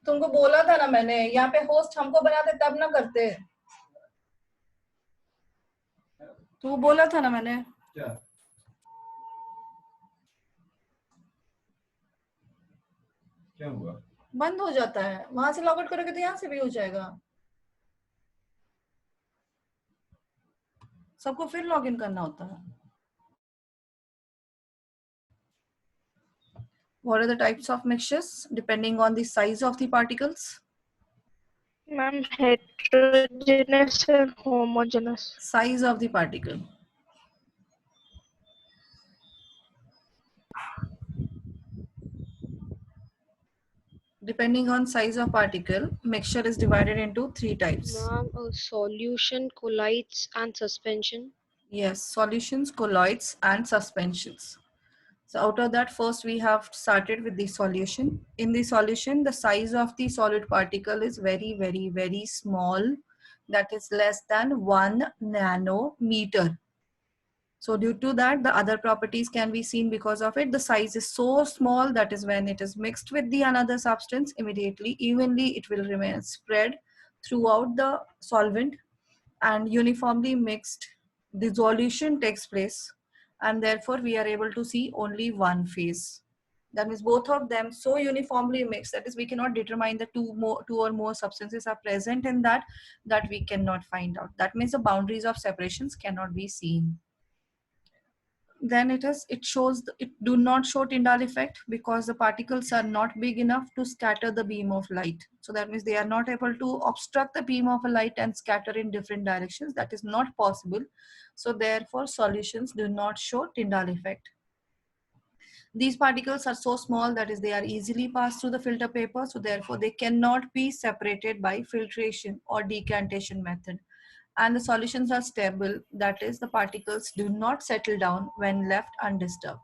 तुमको बोला था ना मैंने, यहाँ पे होस्ट हमको बनाते तब ना करते। तू बोला था ना मैंने। क्या क्या हुआ? बंद हो जाता है, वहां से लॉग आउट करोगे तो यहाँ से भी हो जाएगा। सबको फिर लॉग इन करना होता है। What are the types of mixtures depending on the size of the particles? Ma'am, heterogeneous and homogeneous. Size of the particle. Depending on size of particle, mixture is divided into 3 types. Ma'am, solution, colloids, and suspension. Yes, solutions, colloids, and suspensions. So out of that, first we have started with the solution. In the solution, the size of the solid particle is very, very, very small. That is less than 1 nanometer. So due to that, the other properties can be seen because of it. The size is so small, that is when it is mixed with the another substance, immediately, evenly, it will remain spread throughout the solvent and uniformly mixed. Dissolution takes place, and therefore we are able to see only one phase. That means both of them so uniformly mixed, that is we cannot determine the two or more substances are present in that we cannot find out. That means the boundaries of separations cannot be seen. Then it do not show Tyndall effect because the particles are not big enough to scatter the beam of light. So that means they are not able to obstruct the beam of a light and scatter in different directions. That is not possible. So therefore solutions do not show Tyndall effect. These particles are so small, that is they are easily passed through the filter paper. So therefore they cannot be separated by filtration or decantation method. And the solutions are stable, that is the particles do not settle down when left undisturbed.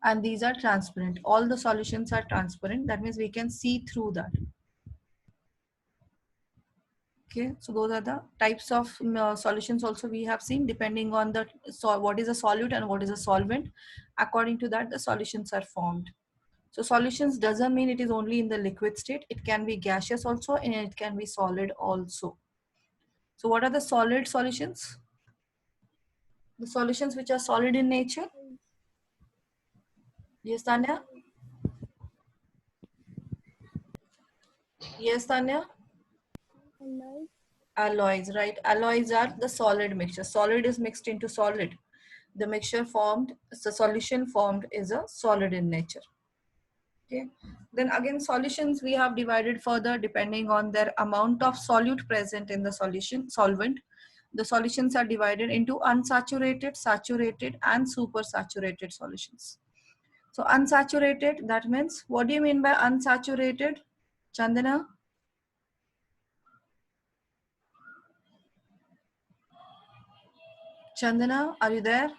And these are transparent. All the solutions are transparent, that means we can see through that. Okay, so those are the types of solutions also we have seen, depending on the what is a solute and what is a solvent. According to that, the solutions are formed. So solutions doesn't mean it is only in the liquid state. It can be gaseous also, and it can be solid also. So what are the solid solutions? The solutions which are solid in nature. Yes, Tanya? Yes, Tanya? Alloys, right? Alloys are the solid mixture. Solid is mixed into solid. The mixture formed, the solution formed is a solid in nature. Okay. Then again, solutions we have divided further depending on their amount of solute present in the solution solvent. The solutions are divided into unsaturated, saturated, and supersaturated solutions. So unsaturated, that means, what do you mean by unsaturated, Chandana? Chandana, are you there?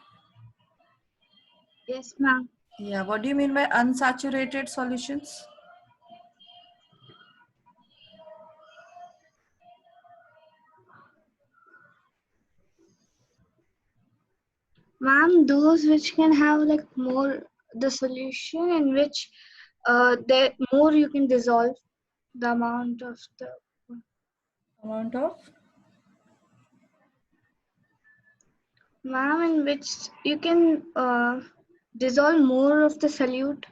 Yes, ma'am. Yeah, what do you mean by unsaturated solutions? Ma'am, those which can have like more the solution in which the more you can dissolve the amount of the Amount of? ma'am, in which you can dissolve more of the solute.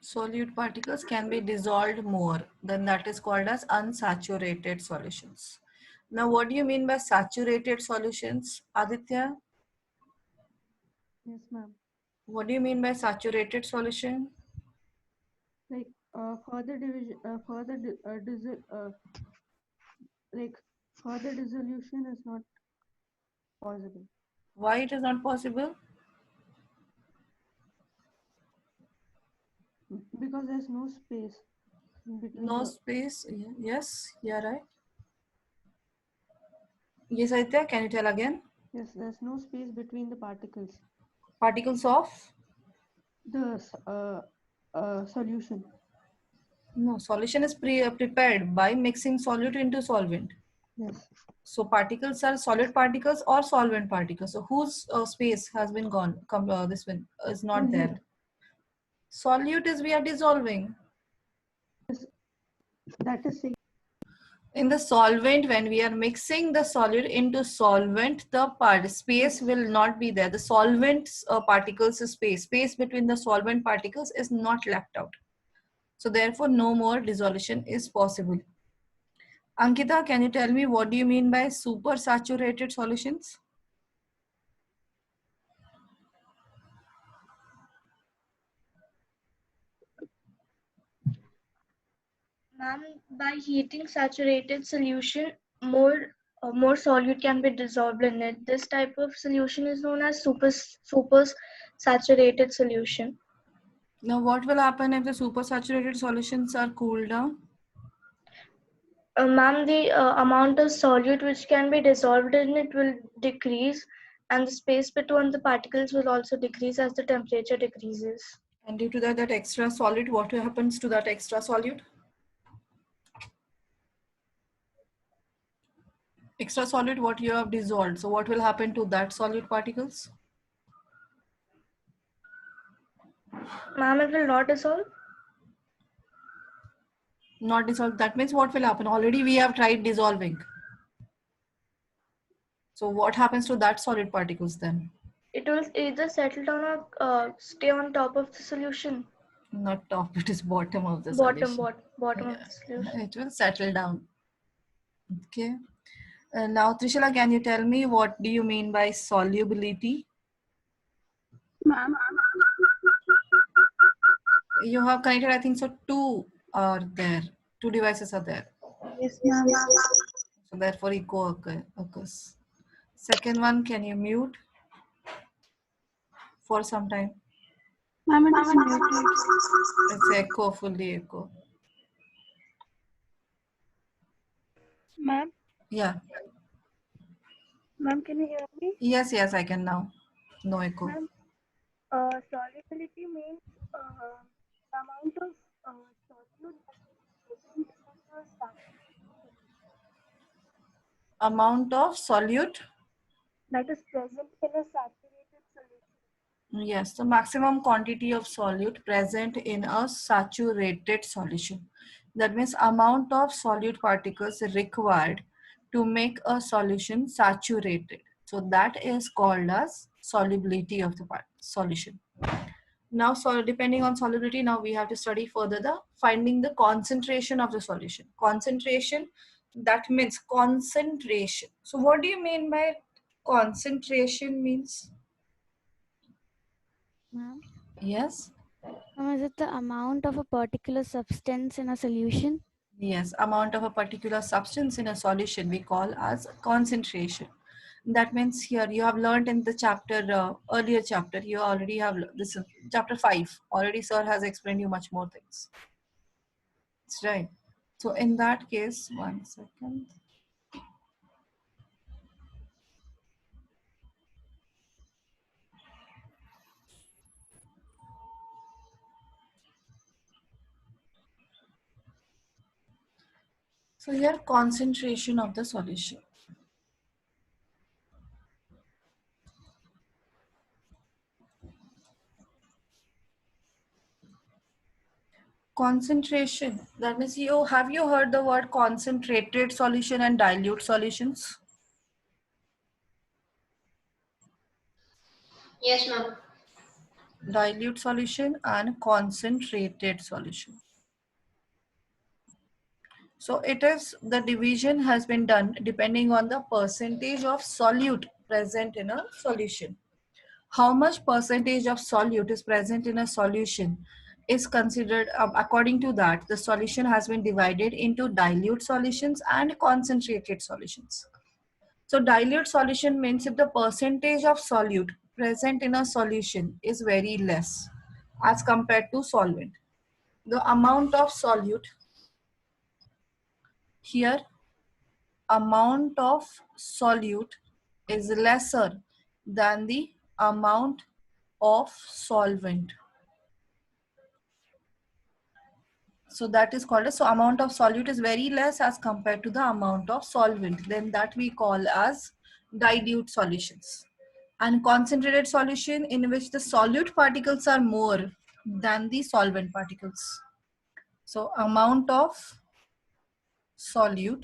Solute particles can be dissolved more, then that is called as unsaturated solutions. Now what do you mean by saturated solutions, Aditya? Yes, ma'am. What do you mean by saturated solution? Like further division, like further dissolution is not possible. Why it is not possible? Because there's no space in between. No space. Yes, you're right. Yes, Aditya, can you tell again? Yes, there's no space between the particles. Particles of? The solution. No, solution is prepared by mixing solute into solvent. Yes. So particles are solid particles or solvent particles. So whose space has been gone? This one is not Solute. there. Solute is we are dissolving. Yes. That is saying In the solvent, when we are mixing the solid into solvent, the space will not be there. The solvent particles space between the solvent particles is not left out. So therefore, no more dissolution is possible. Ankita, can you tell me what do you mean by supersaturated solutions? Ma'am, by heating saturated solution, more solute can be dissolved in it. This type of solution is known as super saturated solution. Now, what will happen if the supersaturated solutions are cooled down? Ma'am, the amount of solute which can be dissolved in it will decrease, and the space between the particles will also decrease as the temperature decreases. And due to that, that extra solid, what happens to that extra solute? Extra solid, what you have dissolved. So what will happen to that solid particles? Ma'am, it will not dissolve. Not dissolved. That means what will happen? Already we have tried dissolving. So what happens to that solid particles then? It will either settle down or stay on top of the solution. Not top, it is bottom of the Bottom solution. of the solution. It will settle down. Okay. Now, Trishula, can you tell me what do you mean by solubility? ma'am, You have connected, I think so, two are there. Two devices are there. ma'am, So therefore echo occurs. Second one, can you mute for some time? ma'am, it is muted. It's echo, fully echo. Ma'am, Yeah. ma'am, can you hear me? Yes, yes, I can now. No echo. Ma'am, solubility means the amount of solute that is present in the Amount of solute. that is present in a saturated solution. Yes, the maximum quantity of solute present in a saturated solution. That means amount of solute particles required to make a solution saturated. So that is called as solubility of the solution. Now, so depending on solubility, now we have to study further the finding the concentration of the solution. Concentration, that means concentration. So what do you mean by concentration means? Ma'am, Yes. is it the amount of a particular substance in a solution? Yes, amount of a particular substance in a solution we call as concentration. That means here you have learned in the chapter, earlier chapter, you already have, this is chapter 5. Already sir has explained you much more things. That's right. So in that case, 1 second. So here concentration of the solution. Concentration, that means have you heard the word concentrated solution and dilute solutions? Yes, ma'am. Dilute solution and concentrated solution. So it is, the division has been done depending on the percentage of solute present in a solution. How much percentage of solute is present in a solution is considered, according to that, the solution has been divided into dilute solutions and concentrated solutions. So dilute solution means if the percentage of solute present in a solution is very less as compared to solvent. The amount of solute here, amount of solute is lesser than the amount of solvent. So that is called as, so amount of solute is very less as compared to the amount of solvent. Then that we call as dilute solutions. And concentrated solution in which the solute particles are more than the solvent particles. So amount of solute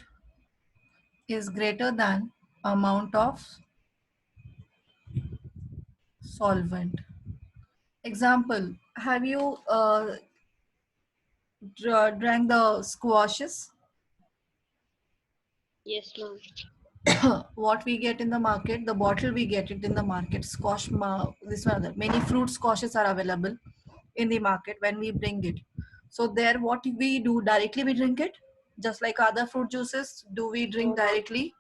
is greater than amount of solvent. Example, have you drank the squashes? Yes, ma'am. What we get in the market, the bottle we get it in the market, this one, many fruit squashes are available in the market when we bring it. So there, what we do, directly we drink it, just like other fruit juices. Do we drink No, ma'am. directly?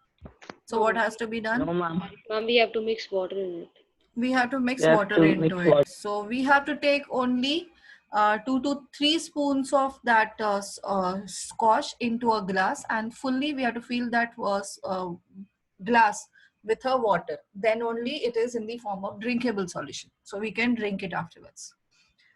So No, what ma'am. has to be done? No, ma'am. Ma'am, we have to mix water in it. We have to We mix have water to into mix it. water. So we have to take only 2 to 3 spoons of that squash into a glass, and fully we have to fill that glass with her water. Then only it is in the form of drinkable solution. So we can drink it afterwards.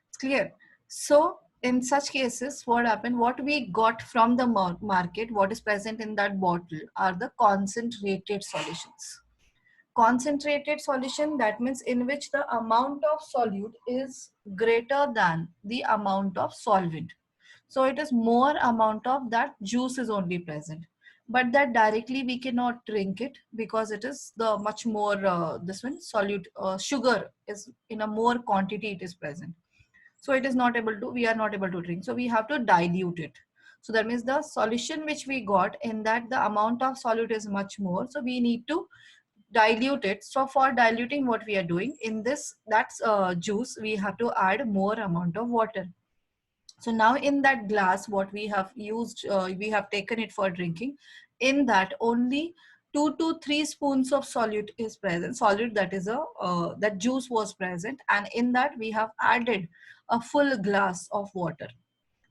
It's clear. So in such cases, what happened, what we got from the market, what is present in that bottle are the concentrated solutions. Concentrated solution, that means in which the amount of solute is greater than the amount of solvent. So it is more amount of that juice is only present, but that directly we cannot drink it because it is the much more this one solute, sugar is in a more quantity it is present. So it is not able to, we are not able to drink, so we have to dilute it. So that means the solution which we got, in that the amount of solute is much more, so we need to dilute it. So for diluting, what we are doing in this, that's juice, we have to add more amount of water. So now in that glass, what we have used, we have taken it for drinking. In that only 2 to 3 spoons of solute is present. Solute, that is that juice was present, and in that we have added a full glass of water.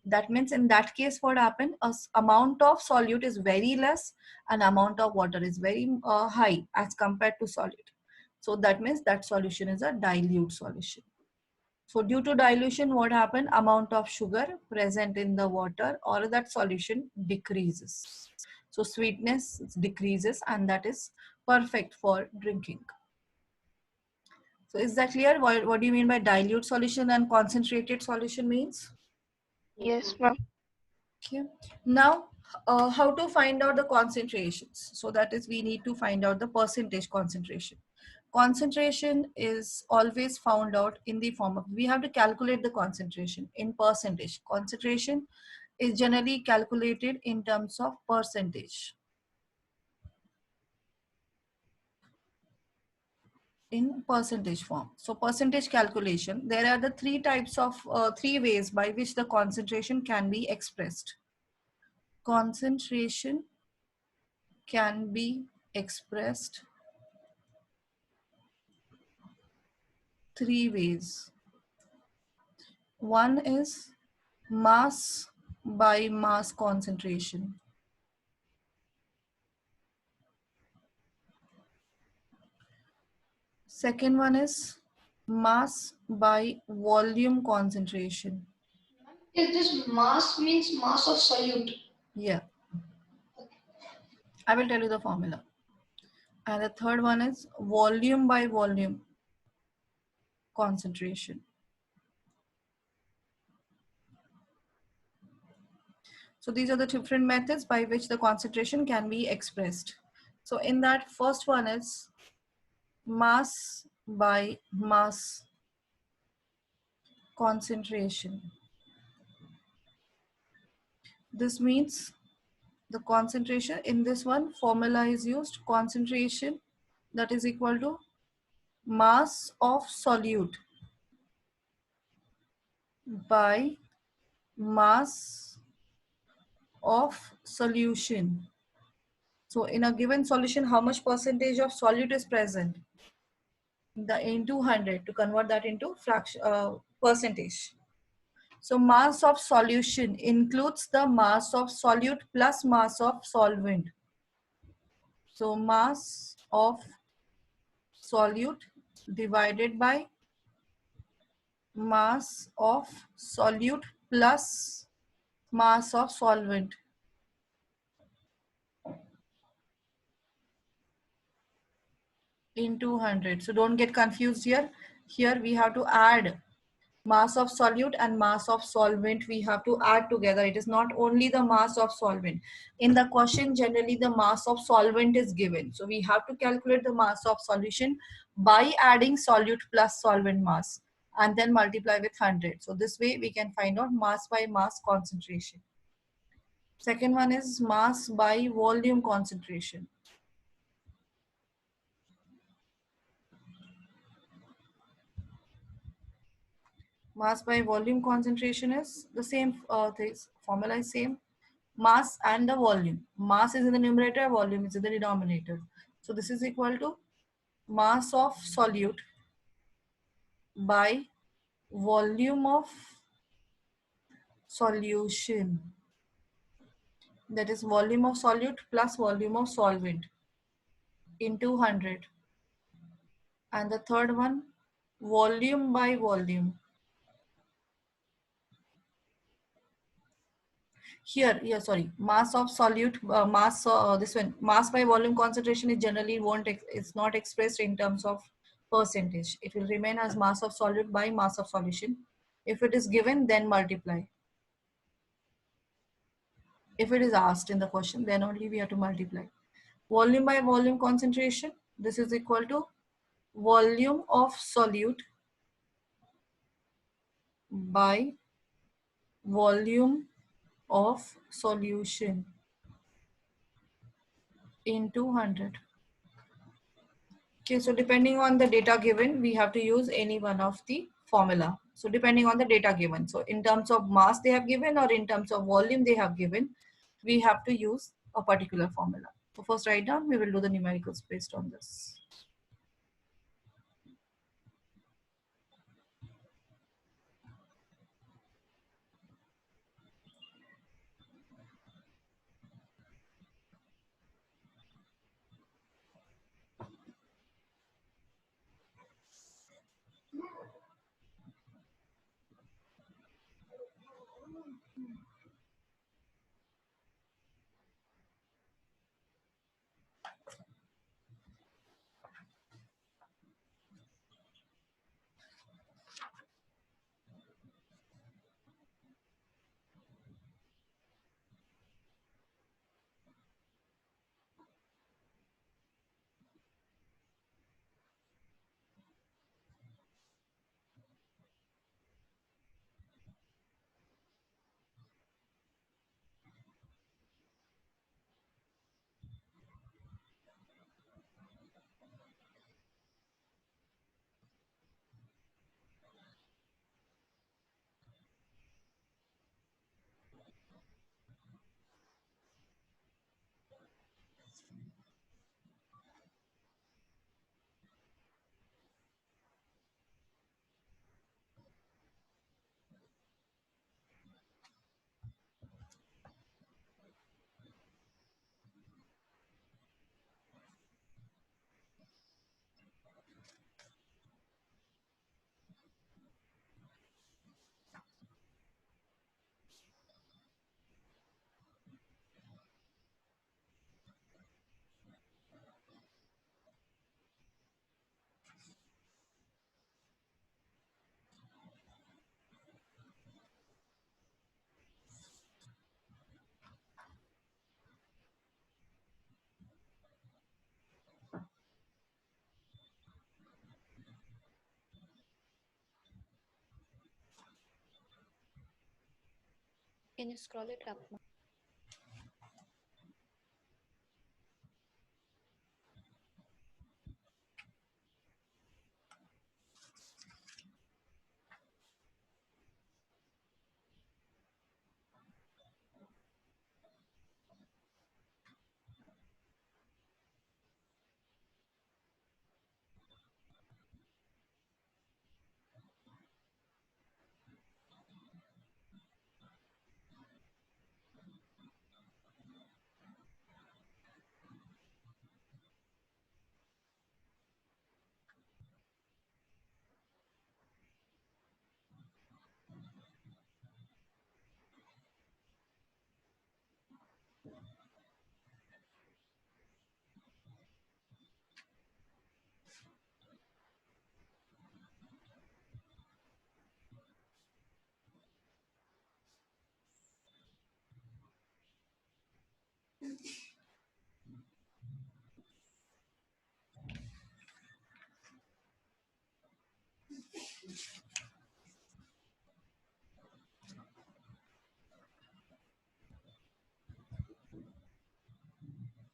That means in that case, what happened? Amount of solute is very less, and amount of water is very high as compared to solute. So that means that solution is a dilute solution. So due to dilution, what happened? Amount of sugar present in the water or that solution decreases. So sweetness decreases, and that is perfect for drinking. So is that clear? What do you mean by dilute solution and concentrated solution means? Yes, ma'am. Okay. Now, how to find out the concentrations? So that is, we need to find out the percentage concentration. Concentration is always found out in the form of, we have to calculate the concentration in percentage. Concentration is generally calculated in terms of percentage. In percentage form. So percentage calculation, there are the three ways by which the concentration can be expressed. Concentration can be expressed 3 ways. One is mass by mass concentration. Second one is mass by volume concentration. Is this mass means mass of solute? Yeah. I will tell you the formula. And the third one is volume by volume concentration. So these are the different methods by which the concentration can be expressed. So in that, first one is mass by mass concentration. This means the concentration in this one, formula is used, concentration that is equal to mass of solute by mass of solution. So in a given solution, how much percentage of solute is present? In 200, to convert that into fraction, percentage. So mass of solution includes the mass of solute plus mass of solvent. So mass of solute divided by mass of solute plus mass of solvent. In 200. So don't get confused here. Here we have to add Mass of solute and mass of solvent we have to add together. It is not only the mass of solvent. In the question, generally the mass of solvent is given. So we have to calculate the mass of solution by adding solute plus solvent mass and then multiply with 100. So this way we can find out mass by mass concentration. Second one is mass by volume concentration. Mass by volume concentration is the same, formula is same. Mass and the volume. Mass is in the numerator, volume is in the denominator. So this is equal to mass of solute by volume of solution. That is volume of solute plus volume of solvent into 100. And the third one, volume by volume. Here, yeah, sorry, mass of solute, this one, mass by volume concentration is generally it's not expressed in terms of percentage. It will remain as mass of solute by mass of solution. If it is given, then multiply. If it is asked in the question, then only we have to multiply. Volume by volume concentration, this is equal to volume of solute by volume of solution into 100. Okay, so depending on the data given, we have to use any one of the formula. So depending on the data given. So in terms of mass they have given or in terms of volume they have given, we have to use a particular formula. So first write down, we will do the numericals based on this. Can you scroll it up?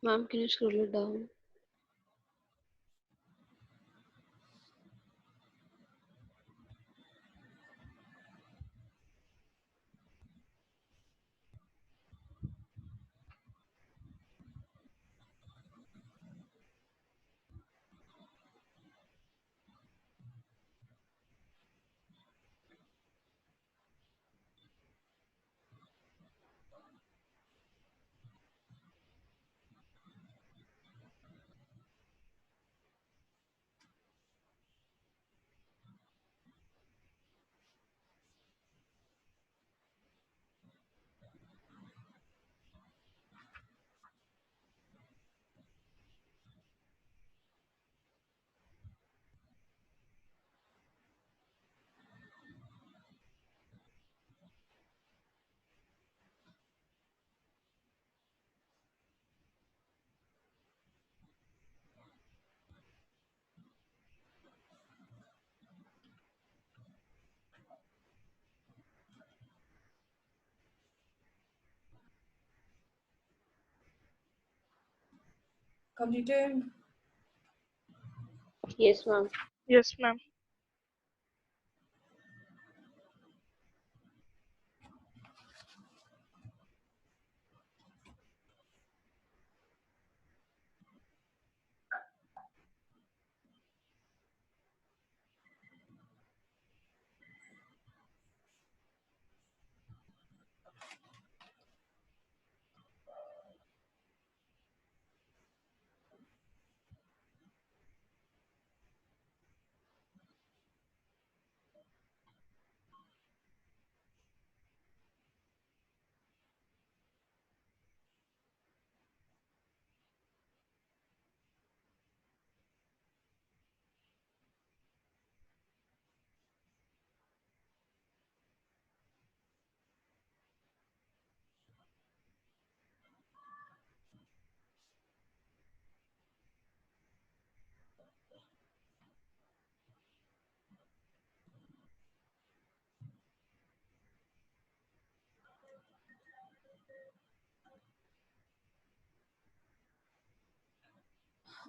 Ma'am, can you scroll it down? Completed. Yes, ma'am. Yes, ma'am.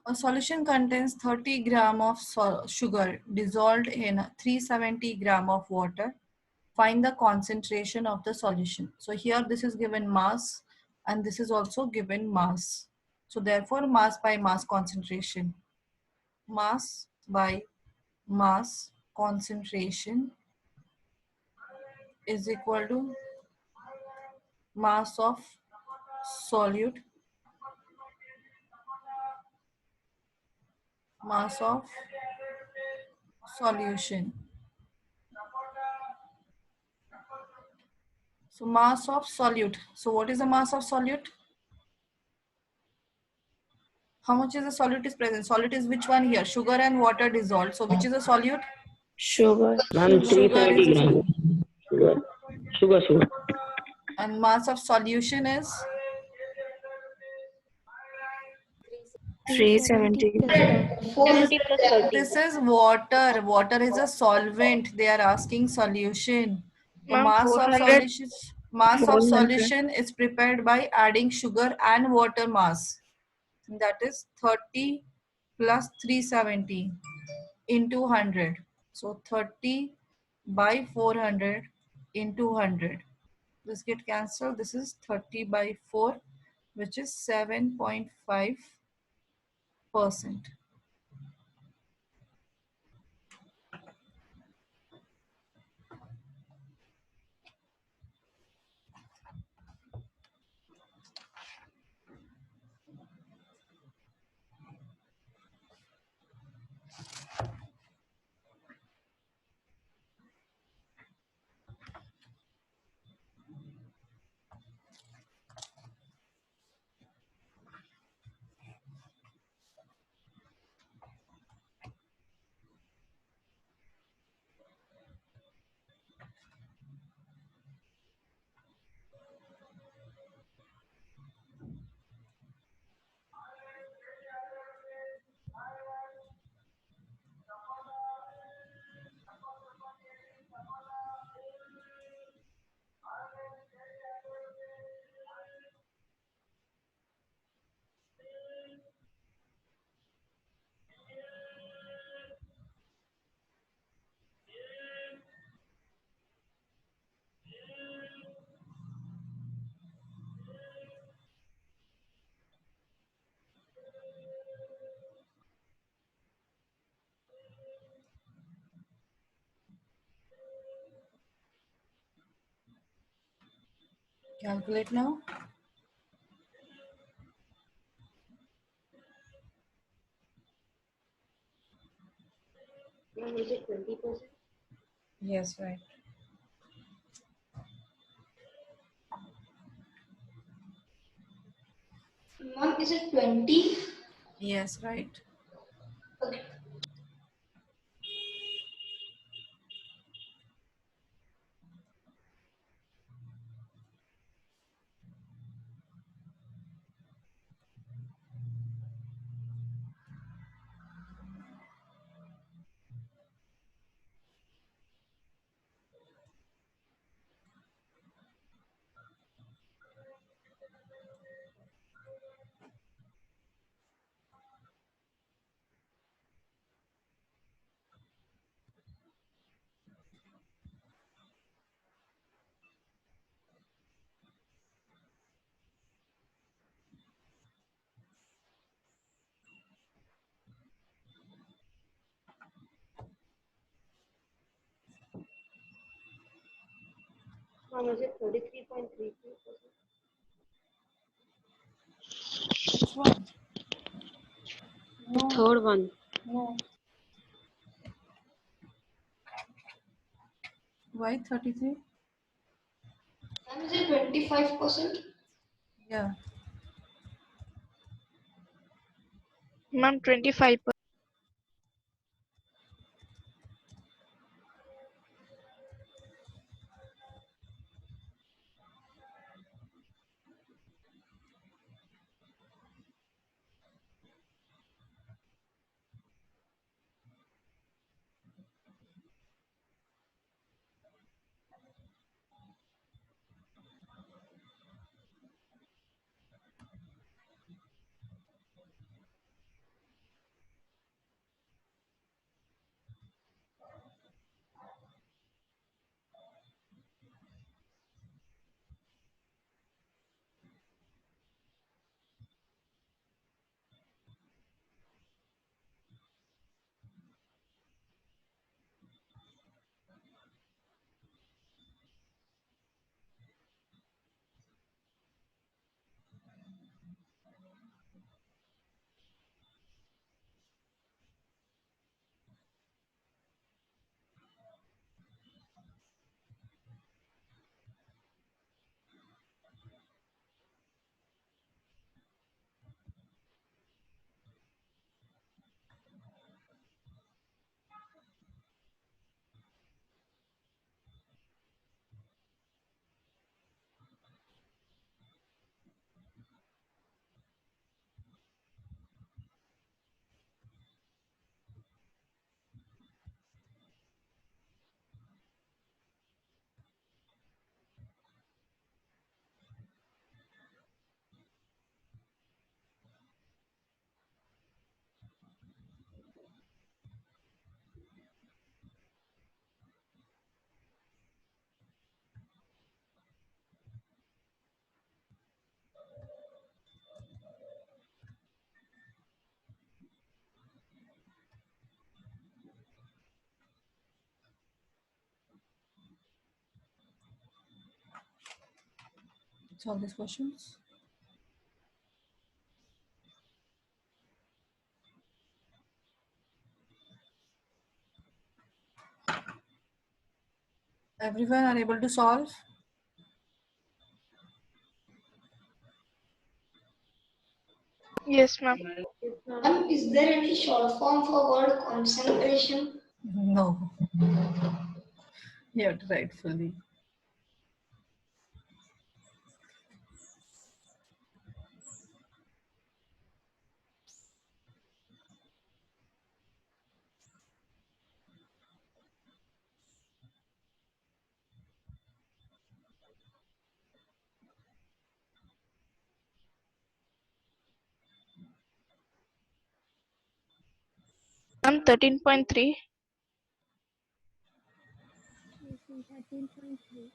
A solution contains 30 gram of sugar dissolved in 370 gram of water. Find the concentration of the solution. So here this is given mass and this is also given mass. So therefore mass by mass concentration. Mass by mass concentration is equal to mass of solute, mass of solution. So mass of solute. So what is the mass of solute? How much is the solute is present? Solute is which one here? Sugar and water dissolved. So which is the solute? Sugar. Ma'am, Sugar is 370 the grams. Sugar. Sugar. and mass of solution is 370. 370 plus 30. 400 70 plus 30. this is water. Water is a solvent. They are asking solution. So Ma'am, mass of 400. solution is prepared by adding sugar and water mass. That is 30 plus 370 into 100. So 30 by 400 into 100. This get cancelled. This is 30 by 4, which is 7.5%. Calculate now. Ma'am, is it 20%? Yes, right. Ma'am, is it 20? Yes, right. Okay. Ma'am, is it 33.33%? Which one? The No, third one. no. Why 33? Ma'am, is it 25%? Yeah. Ma'am, 25. Solve these questions. Everyone are able to solve? Yes, ma'am. Yes, ma'am. Ma'am, is there any short form for word concentration? No. You have to write fully. Ma'am, 13.3. 13.3.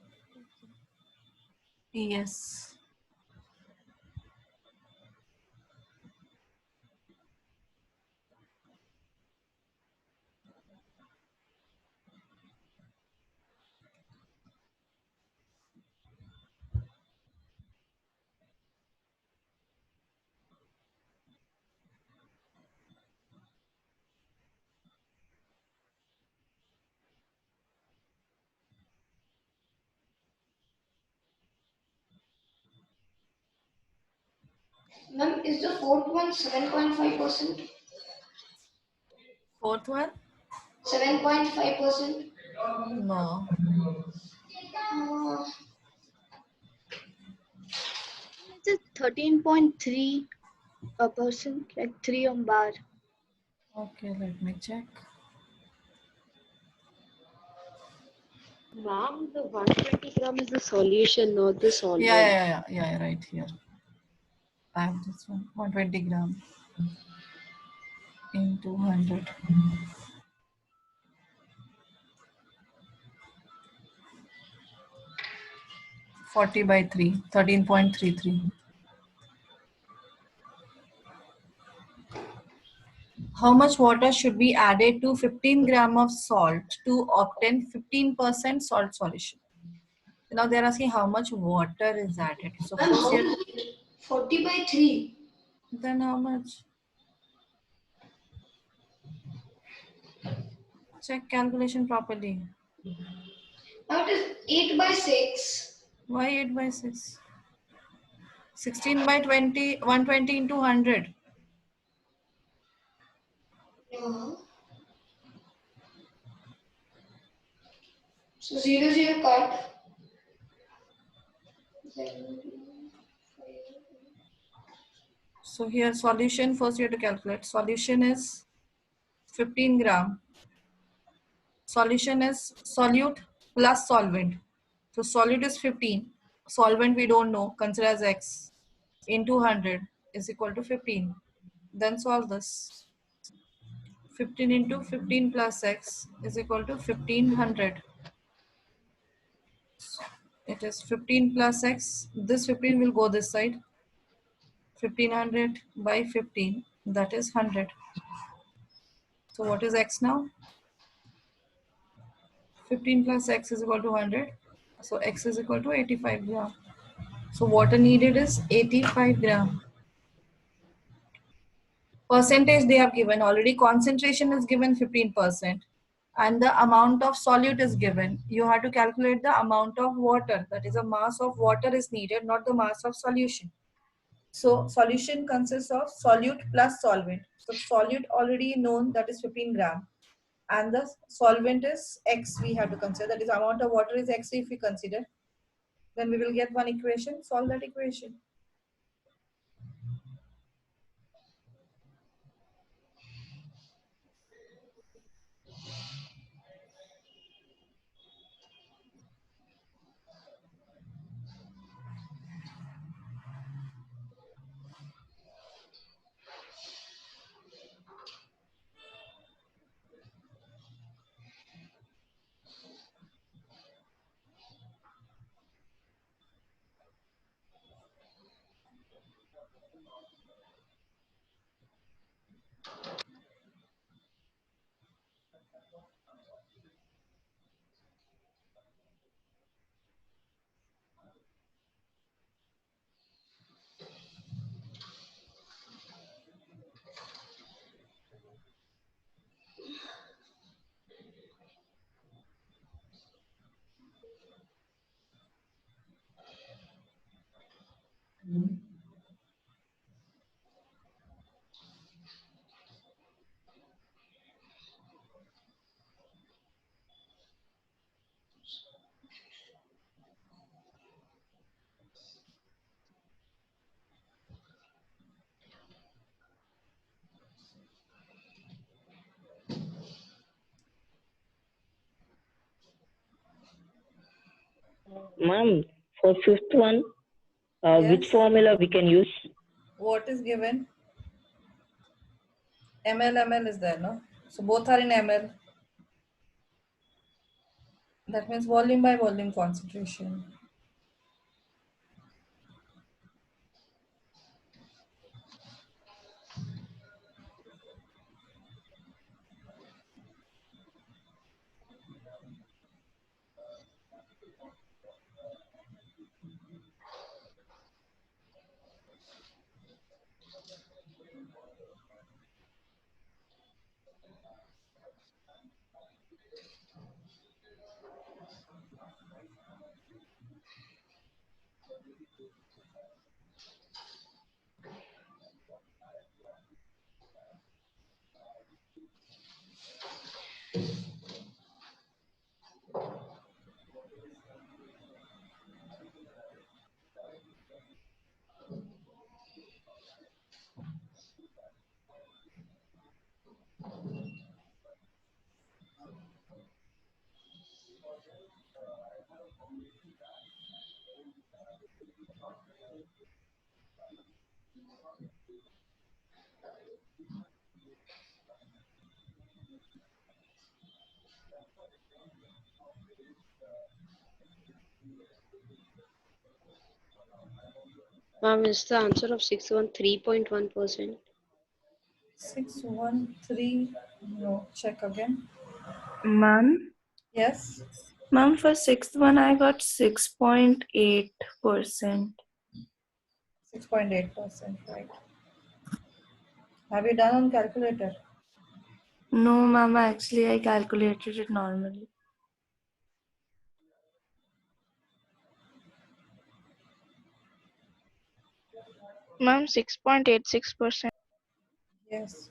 Yes. Ma'am, is the fourth one 7.5%? Fourth one? 7.5%? No. It's a 13.3%, like 3 on bar. Okay, let me check. Ma'am, the 120 gram is the solution, not the solvent. Yeah, right here. I have this one, 120 gram into 100. 40 by 3, 13.33. How much water should be added to 15 gram of salt to obtain 15% salt solution? Now they're asking how much water is added. So Ma'am, first how here, much? 40 by 3. then how much? Check calculation properly. Now it is 8 by 6. Why 8 by 6? 16 by 20, 120 into 100. Yeah. So 0, 0 cut. So here solution, first you have to calculate. Solution is 15 gram. Solution is solute plus solvent. So solute is 15. Solvent we don't know, consider as x into 100 is equal to 15. Then solve this. 15 into 15 plus x is equal to 1500. It is 15 plus x. This 15 will go this side. 1500 by 15, that is 100. So what is x now? 15 plus x is equal to 100. So x is equal to 85 gram. So water needed is 85 gram. Percentage they have given already. Concentration is given 15%. And the amount of solute is given. You have to calculate the amount of water. That is, a mass of water is needed, not the mass of solution. So solution consists of solute plus solvent. So solute already known, that is 15 gram. And the solvent is x we have to consider. That is, amount of water is x if we consider. Then we will get one equation. Solve that equation. Ma'am, for fifth one, which Yes. formula we can use? What is given? ml is there, no? So both are in ml. That means volume by volume concentration. Ma'am, is the answer of 613.1%? 613. No, check again. Ma'am, Yes. ma'am, for sixth one, I got 6.8%. 6.8%, right. Have you done on calculator? No, ma'am, actually, I calculated it normally. Ma'am, 6.86%. Yes.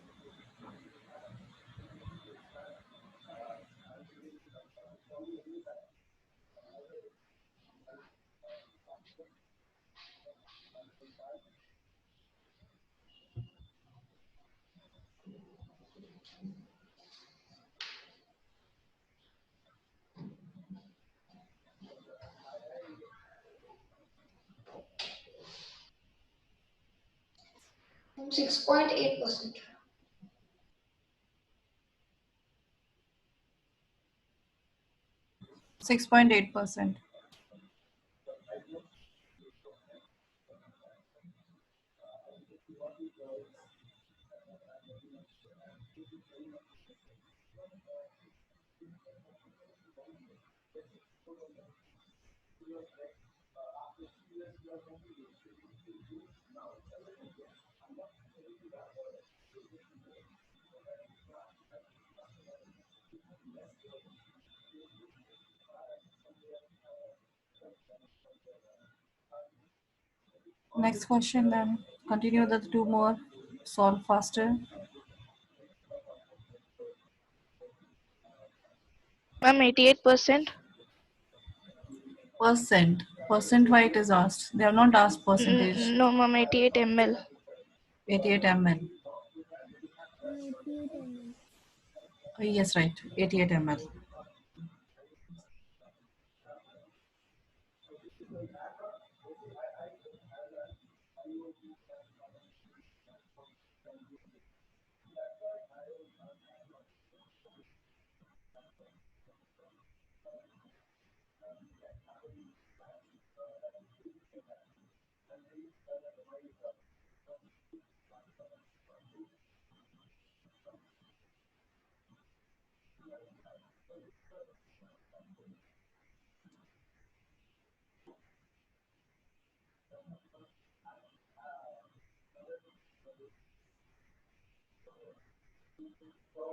From 6.8%. 6.8%. Next question then. Continue the two more. Solve faster. Ma'am, 88%. Percent. Percent why it is asked. They have not asked percentage. No, ma'am, 88 ml. 88 ml. 88 ml. Yes, right. 88 ml.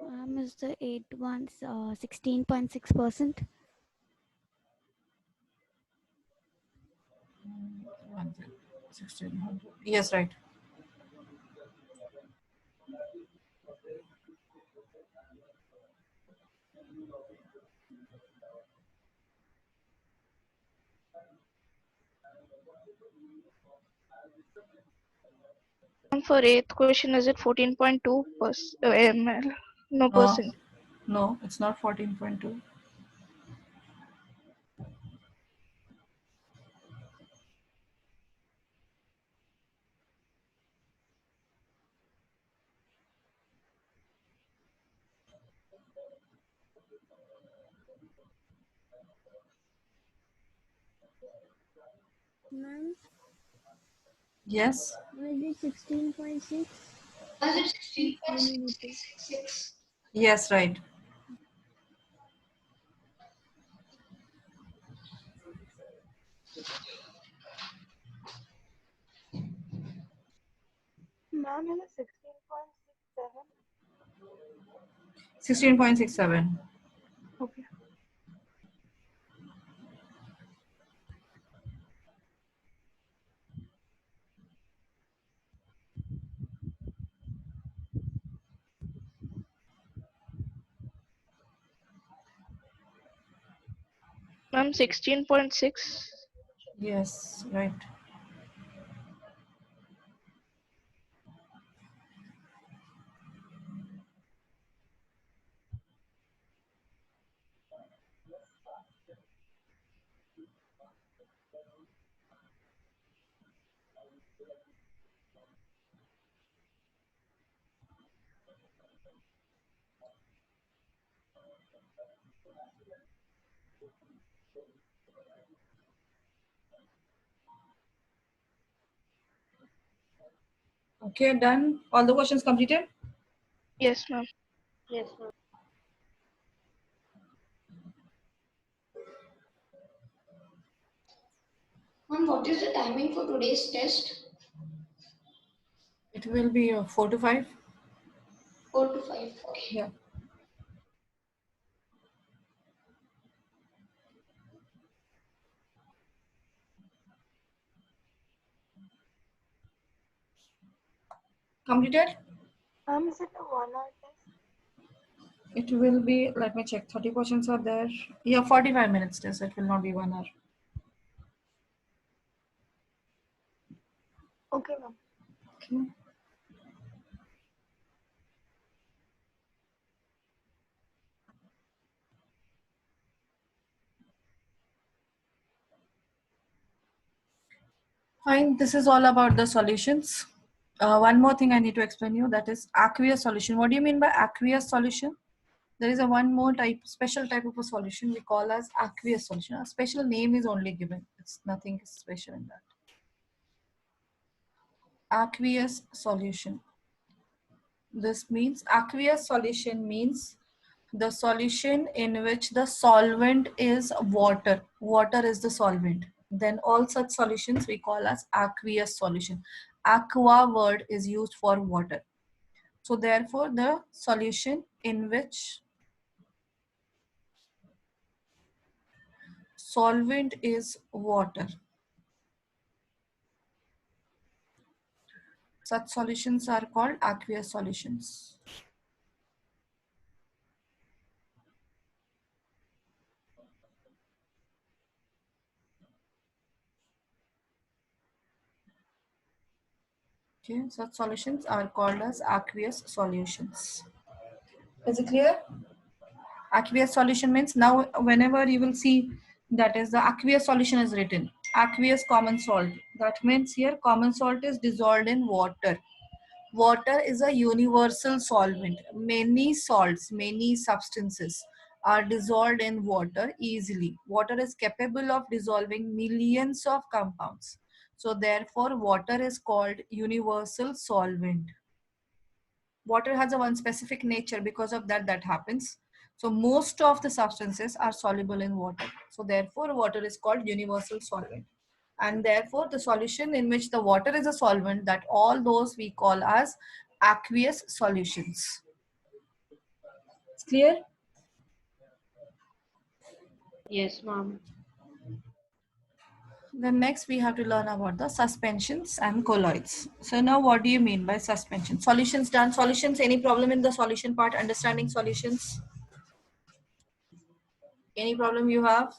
Ma'am, is the 8 ones 16.6%? 1600. Yes, right. And for eighth question, is it 14.2 ml? No No, percent. no, it's not 14.2. Ma'am, Yes. was it 16.6? As it 16.6666. Yes, right. Ma'am, is it 16.67? 16.67. Okay. Ma'am, 16.6. Yes, right. Okay, done. All the questions completed? Yes, ma'am. Yes, ma'am. Ma'am, what is the timing for today's test? It will be 4 to 5. 4 to 5. Okay. Yeah. Completed? Is it a 1 hour test? It will be, let me check, 30 questions are there. Yeah, 45 minutes test. It will not be 1 hour. Okay, ma'am. Okay. Fine, this is all about the solutions. One more thing I need to explain you, that is aqueous solution. What do you mean by aqueous solution? There is a one more type, special type of a solution we call as aqueous solution. A special name is only given. It's nothing special in that. Aqueous solution. This means aqueous solution means the solution in which the solvent is water. Water is the solvent. Then all such solutions we call as aqueous solution. Aqua word is used for water. So therefore the solution in which solvent is water. Such solutions are called aqueous solutions. Okay, such solutions are called as aqueous solutions. Is it clear? Aqueous solution means now whenever you will see that is the aqueous solution is written. Aqueous common salt. That means here common salt is dissolved in water. Water is a universal solvent. Many salts, many substances are dissolved in water easily. Water is capable of dissolving millions of compounds. So therefore water is called universal solvent. Water has a one specific nature, because of that happens. So most of the substances are soluble in water. So therefore water is called universal solvent. And therefore the solution in which the water is a solvent, that all those we call as aqueous solutions. It's clear? Yes, ma'am. Then next we have to learn about the suspensions and colloids. So now what do you mean by suspension? Solutions done. Solutions, any problem in the solution part, understanding solutions? Any problem you have?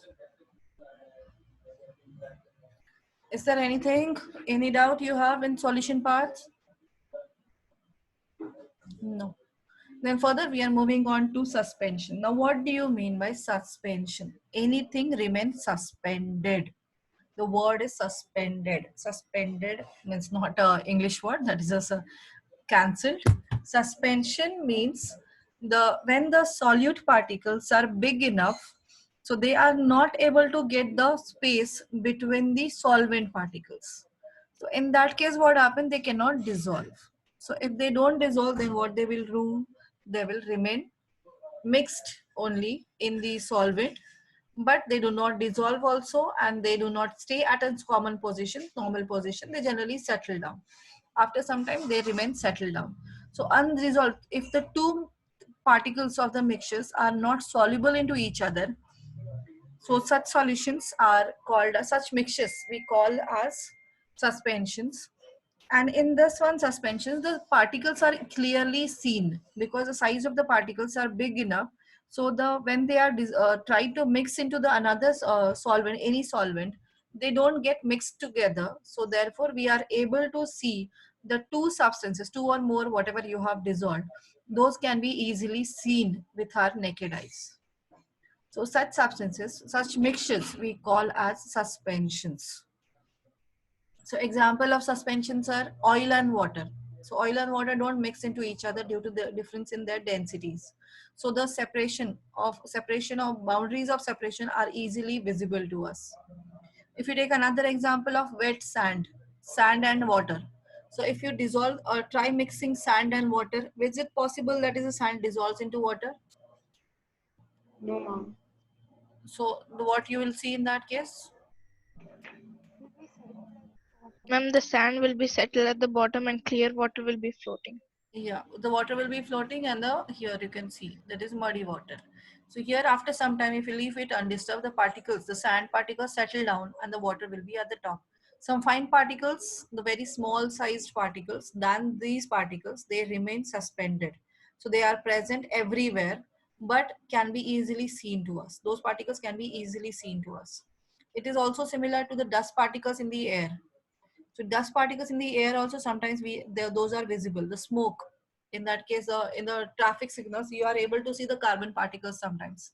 Is there anything, any doubt you have in solution parts? No. Then further we are moving on to suspension. Now what do you mean by suspension? Anything remains suspended. The word is suspended. Suspended means not a English word, that is just a cancelled. Suspension means when the solute particles are big enough, so they are not able to get the space between the solvent particles. So in that case what happens, they cannot dissolve. So if they don't dissolve, then what they will do, they will remain mixed only in the solvent, but they do not dissolve also, and they do not stay at its common position, normal position. They generally settle down. After some time they remain settled down. So unresolved, if the two particles of the mixtures are not soluble into each other, so such solutions are called, such mixtures we call as suspensions. And in this one suspensions, the particles are clearly seen because the size of the particles are big enough. So when they are tried to mix into the another solvent, any solvent, they don't get mixed together. So therefore we are able to see the two substances, two or more, whatever you have dissolved, those can be easily seen with our naked eyes. So such substances, such mixtures we call as suspensions. So example of suspensions are oil and water. So oil and water don't mix into each other due to the difference in their densities. So the separation of boundaries of separation are easily visible to us. If you take another example of wet sand, sand and water. So if you dissolve or try mixing sand and water, is it possible that is a sand dissolves into water? No, ma'am. So what you will see in that case? Ma'am, the sand will be settled at the bottom and clear water will be floating. Yeah, the water will be floating and here you can see that is muddy water. So here after some time, if you leave it undisturbed, the particles, the sand particles settle down and the water will be at the top. Some fine particles, the very small sized particles, than these particles, they remain suspended. So they are present everywhere, but can be easily seen to us. Those particles can be easily seen to us. It is also similar to the dust particles in the air. So dust particles in the air also sometimes those are visible. The smoke, in that case, in the traffic signals, you are able to see the carbon particles sometimes.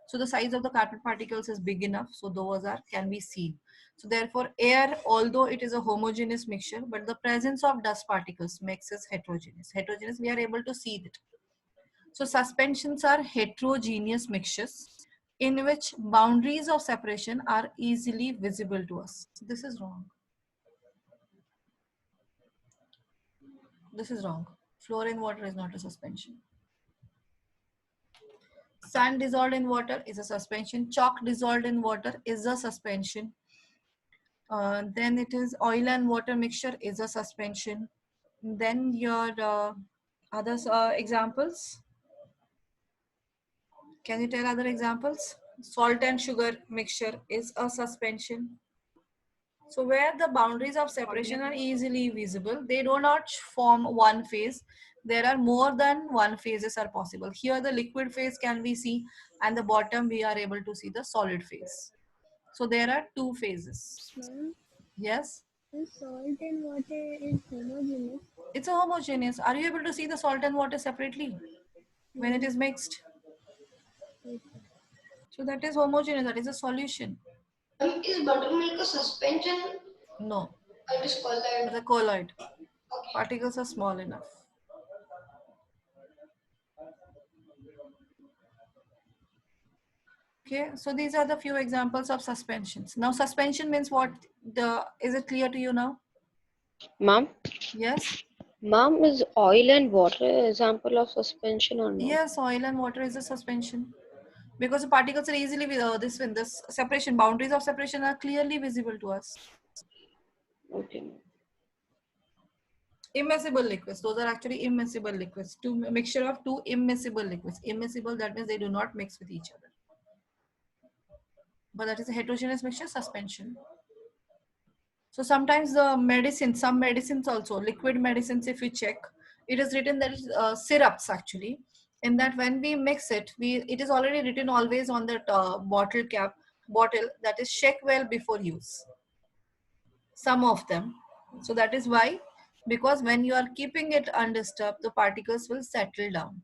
So the size of the carbon particles is big enough, so those can be seen. So therefore, air, although it is a homogeneous mixture, but the presence of dust particles makes it heterogeneous. Heterogeneous, we are able to see it. So suspensions are heterogeneous mixtures in which boundaries of separation are easily visible to us. This is wrong. This is wrong. Fluorine water is not a suspension. Sand dissolved in water is a suspension. Chalk dissolved in water is a suspension. Then it is oil and water mixture is a suspension. Then your other examples. Can you tell other examples? Salt and sugar mixture is a suspension. So where the boundaries of separation are easily visible, they do not form one phase. There are more than one phases are possible. Here the liquid phase can be seen and the bottom we are able to see the solid phase. So there are two phases. Ma'am, Yes? the salt and water is homogeneous. It's a homogeneous. Are you able to see the salt and water separately when it is mixed? So that is homogeneous, that is a solution. Is buttermilk a suspension? No, I just call it's that. a colloid. Particles are small enough. Okay, so these are the few examples of suspensions. Now suspension means what? Is it clear to you now? Ma'am? Yes? Ma'am, is oil and water an example of suspension or no? Yes, oil and water is a suspension. Because the particles are easily, this separation, boundaries of separation are clearly visible to us. Okay. Immiscible liquids, those are actually immiscible liquids. Mixture of two immiscible liquids. Immiscible, that means they do not mix with each other. But that is a heterogeneous mixture, suspension. So sometimes the medicine, some medicines also, liquid medicines, if you check, it is written that syrups actually. In that when we mix it, it is already written always on the bottle that is shake well before use. Some of them. So that is why, because when you are keeping it undisturbed, the particles will settle down.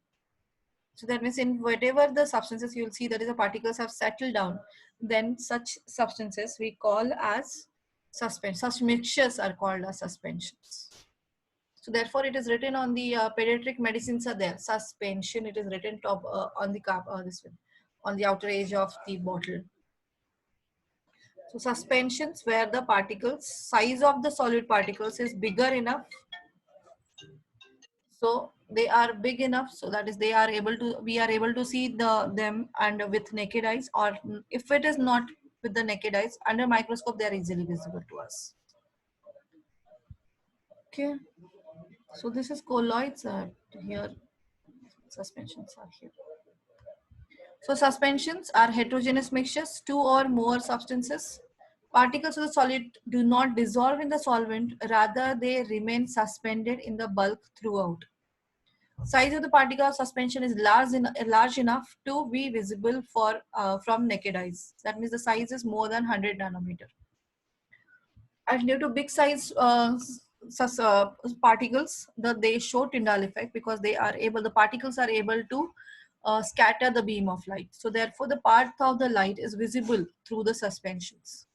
So that means in whatever the substances you will see that is the particles have settled down, then such substances we call as suspensions. Such mixtures are called as suspensions. So therefore it is written on the pediatric medicines are there. Suspension, it is written top on the cap, this one, on the outer edge of the bottle. So suspensions where the particles, size of the solid particles is bigger enough. So they are big enough so that is we are able to see them and with naked eyes, or if it is not with the naked eyes, under microscope they are easily visible to us. Okay, so this is colloids here, suspensions are here. So suspensions are heterogeneous mixtures, two or more substances. Particles of the solid do not dissolve in the solvent, rather they remain suspended in the bulk throughout. Size of the particle of suspension is large enough to be visible from naked eyes. That means the size is more than 100 nanometer. And due to big size particles, they show Tyndall effect because the particles are able to scatter the beam of light. So therefore the path of the light is visible through the suspensions.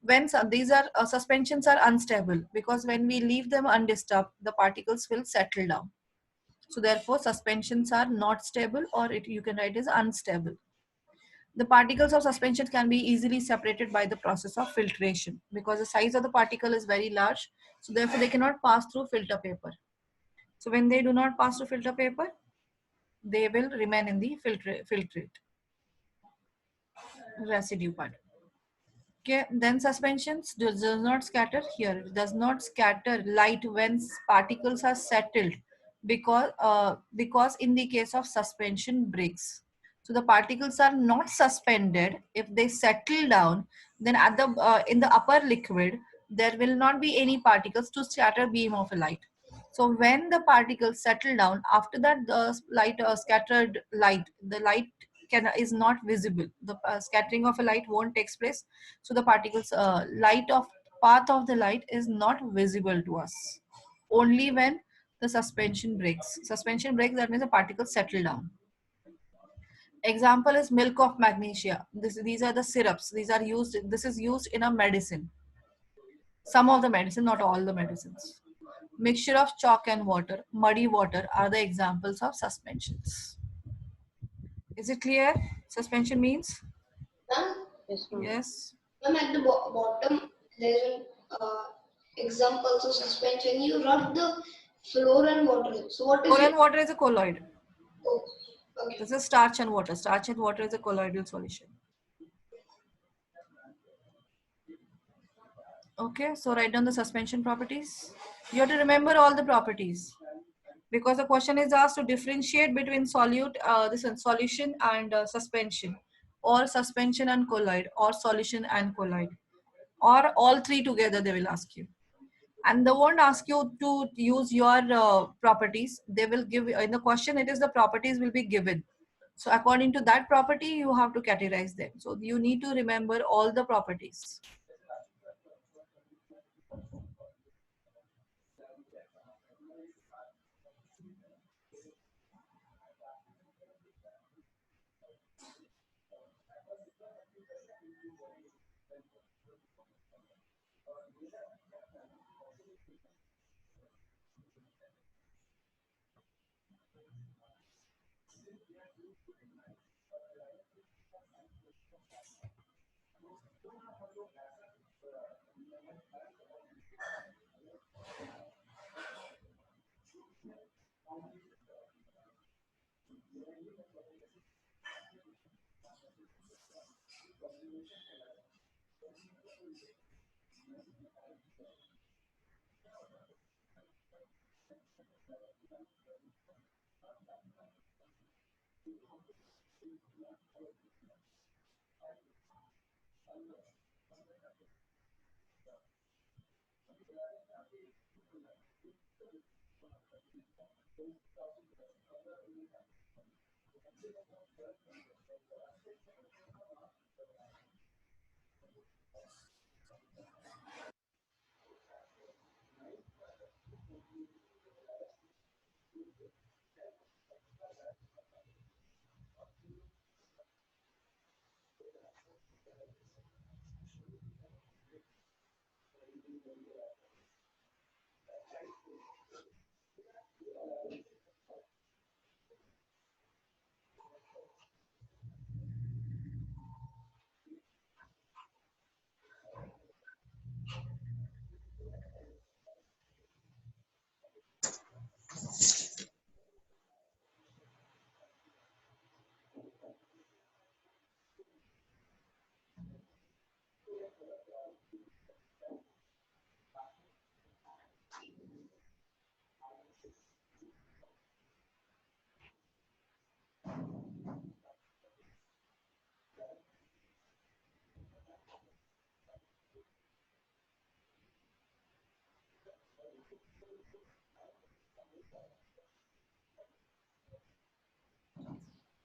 When these are suspensions are unstable, because when we leave them undisturbed, the particles will settle down. So therefore suspensions are not stable, or you can write as unstable. The particles of suspension can be easily separated by the process of filtration, because the size of the particle is very large. So therefore they cannot pass through filter paper. So when they do not pass through filter paper, they will remain in the filtrate residue part. Okay, then suspensions does not scatter here. It does not scatter light when particles are settled because in the case of suspension breaks. So the particles are not suspended. If they settle down, then at the in the upper liquid there will not be any particles to scatter beam of a light. So when the particles settle down, after that the scattered light, the light is not visible. The scattering of a light won't takes place. So the particles path of the light is not visible to us. Only when the suspension breaks. Suspension breaks, that means the particles settle down. Example is milk of magnesia. These are the syrups. This is used in a medicine. Some of the medicine, not all the medicines. Mixture of chalk and water, muddy water are the examples of suspensions. Is it clear? Suspension means? Ma'am? Yes, ma'am. Yes. Ma'am, at the bottom, there's an examples of suspension. You rub the flour and water. So what is Flour it? and water is a colloid. Oh, okay. This is starch and water. Starch and water is a colloidal solution. Okay, so write down the suspension properties. You have to remember all the properties because the question is asked to differentiate between solution and suspension, or suspension and colloid, or solution and colloid, or all three together. They will ask you, and they won't ask you to use your properties. They will give in the question. It is the properties will be given. So according to that property, you have to categorize them. So you need to remember all the properties.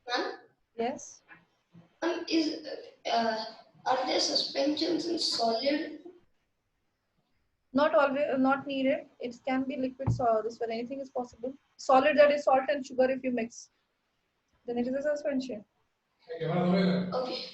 Ma'am? Yes. Is are there suspensions in solid? Not always, not needed. It can be liquid, so this where anything is possible. Solid, that is salt and sugar. If you mix, then it is a suspension. Okay.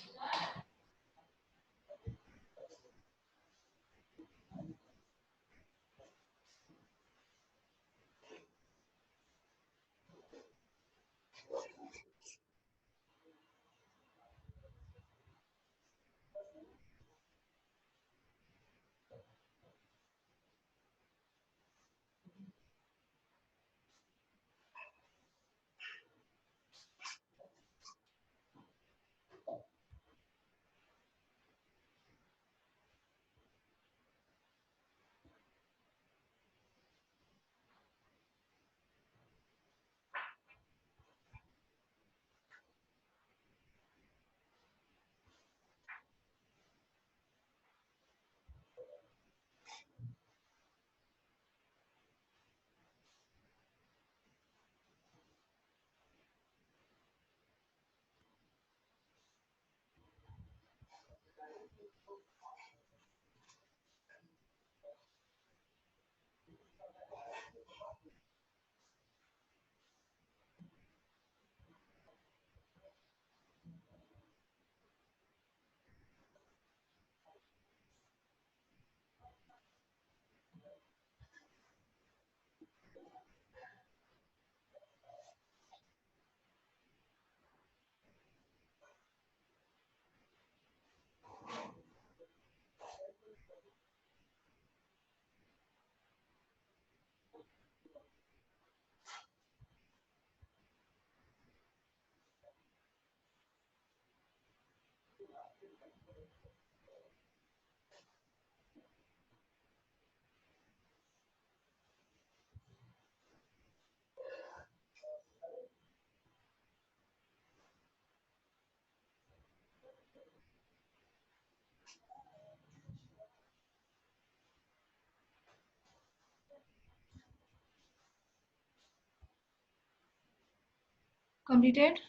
Completed?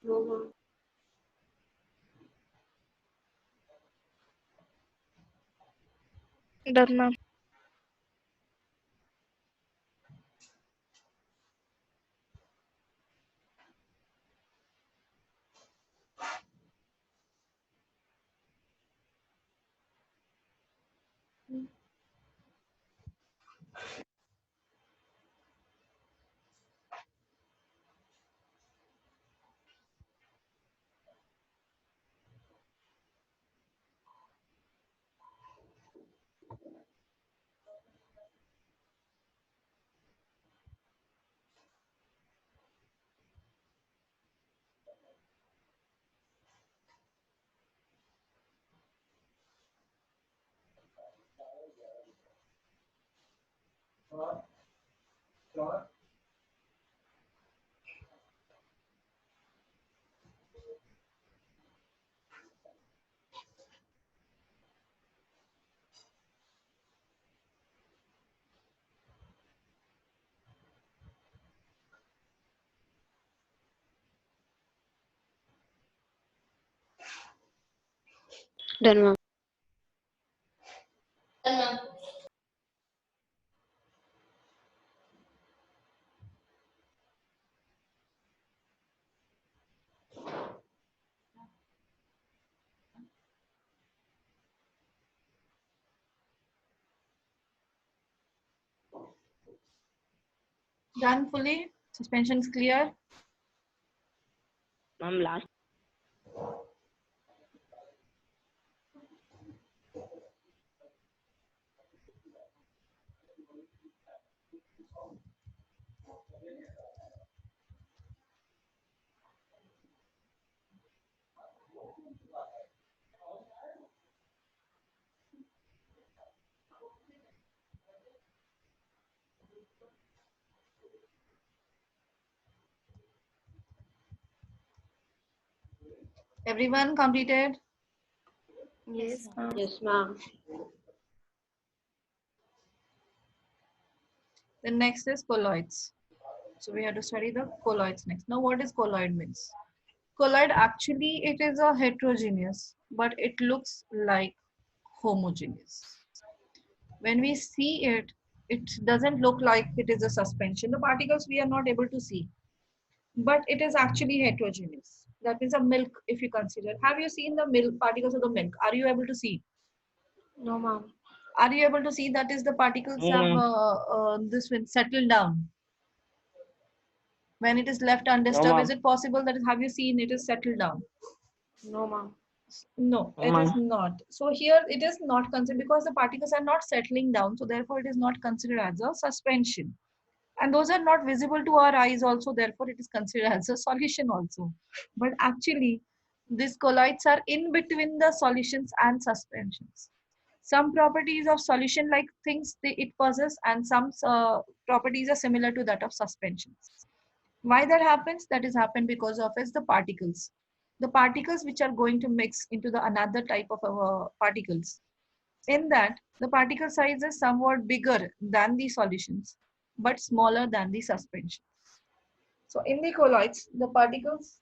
No, ma'am. Done, ma'am. Done, ma'am. Done, ma'am. Done fully? Suspension is clear? Ma'am, last. Everyone completed? Yes, ma'am. Yes, ma'am. Then next is colloids. So we have to study the colloids next. Now what is colloid means? Colloid actually it is a heterogeneous, but it looks like homogeneous. When we see it, it doesn't look like it is a suspension. The particles we are not able to see, but it is actually heterogeneous. That means a milk, if you consider. Have you seen the milk particles of the milk? Are you able to see? No, ma'am. Are you able to see that is the particles No, have ma'am. this one settled down? When it is left No, undisturbed, is ma'am. it possible that have you seen it is settled down? No, ma'am. No, No, it is ma'am. not. So here it is not considered because the particles are not settling down. So therefore it is not considered as a suspension. And those are not visible to our eyes also. Therefore it is considered as a solution also. But actually these colloids are in between the solutions and suspensions. Some properties of solution like things it possess and some properties are similar to that of suspensions. Why that happens? That is happened because of is the particles. The particles which are going to mix into the another type of particles. In that, the particle size is somewhat bigger than the solutions, but smaller than the suspension. So in the colloids, the particles,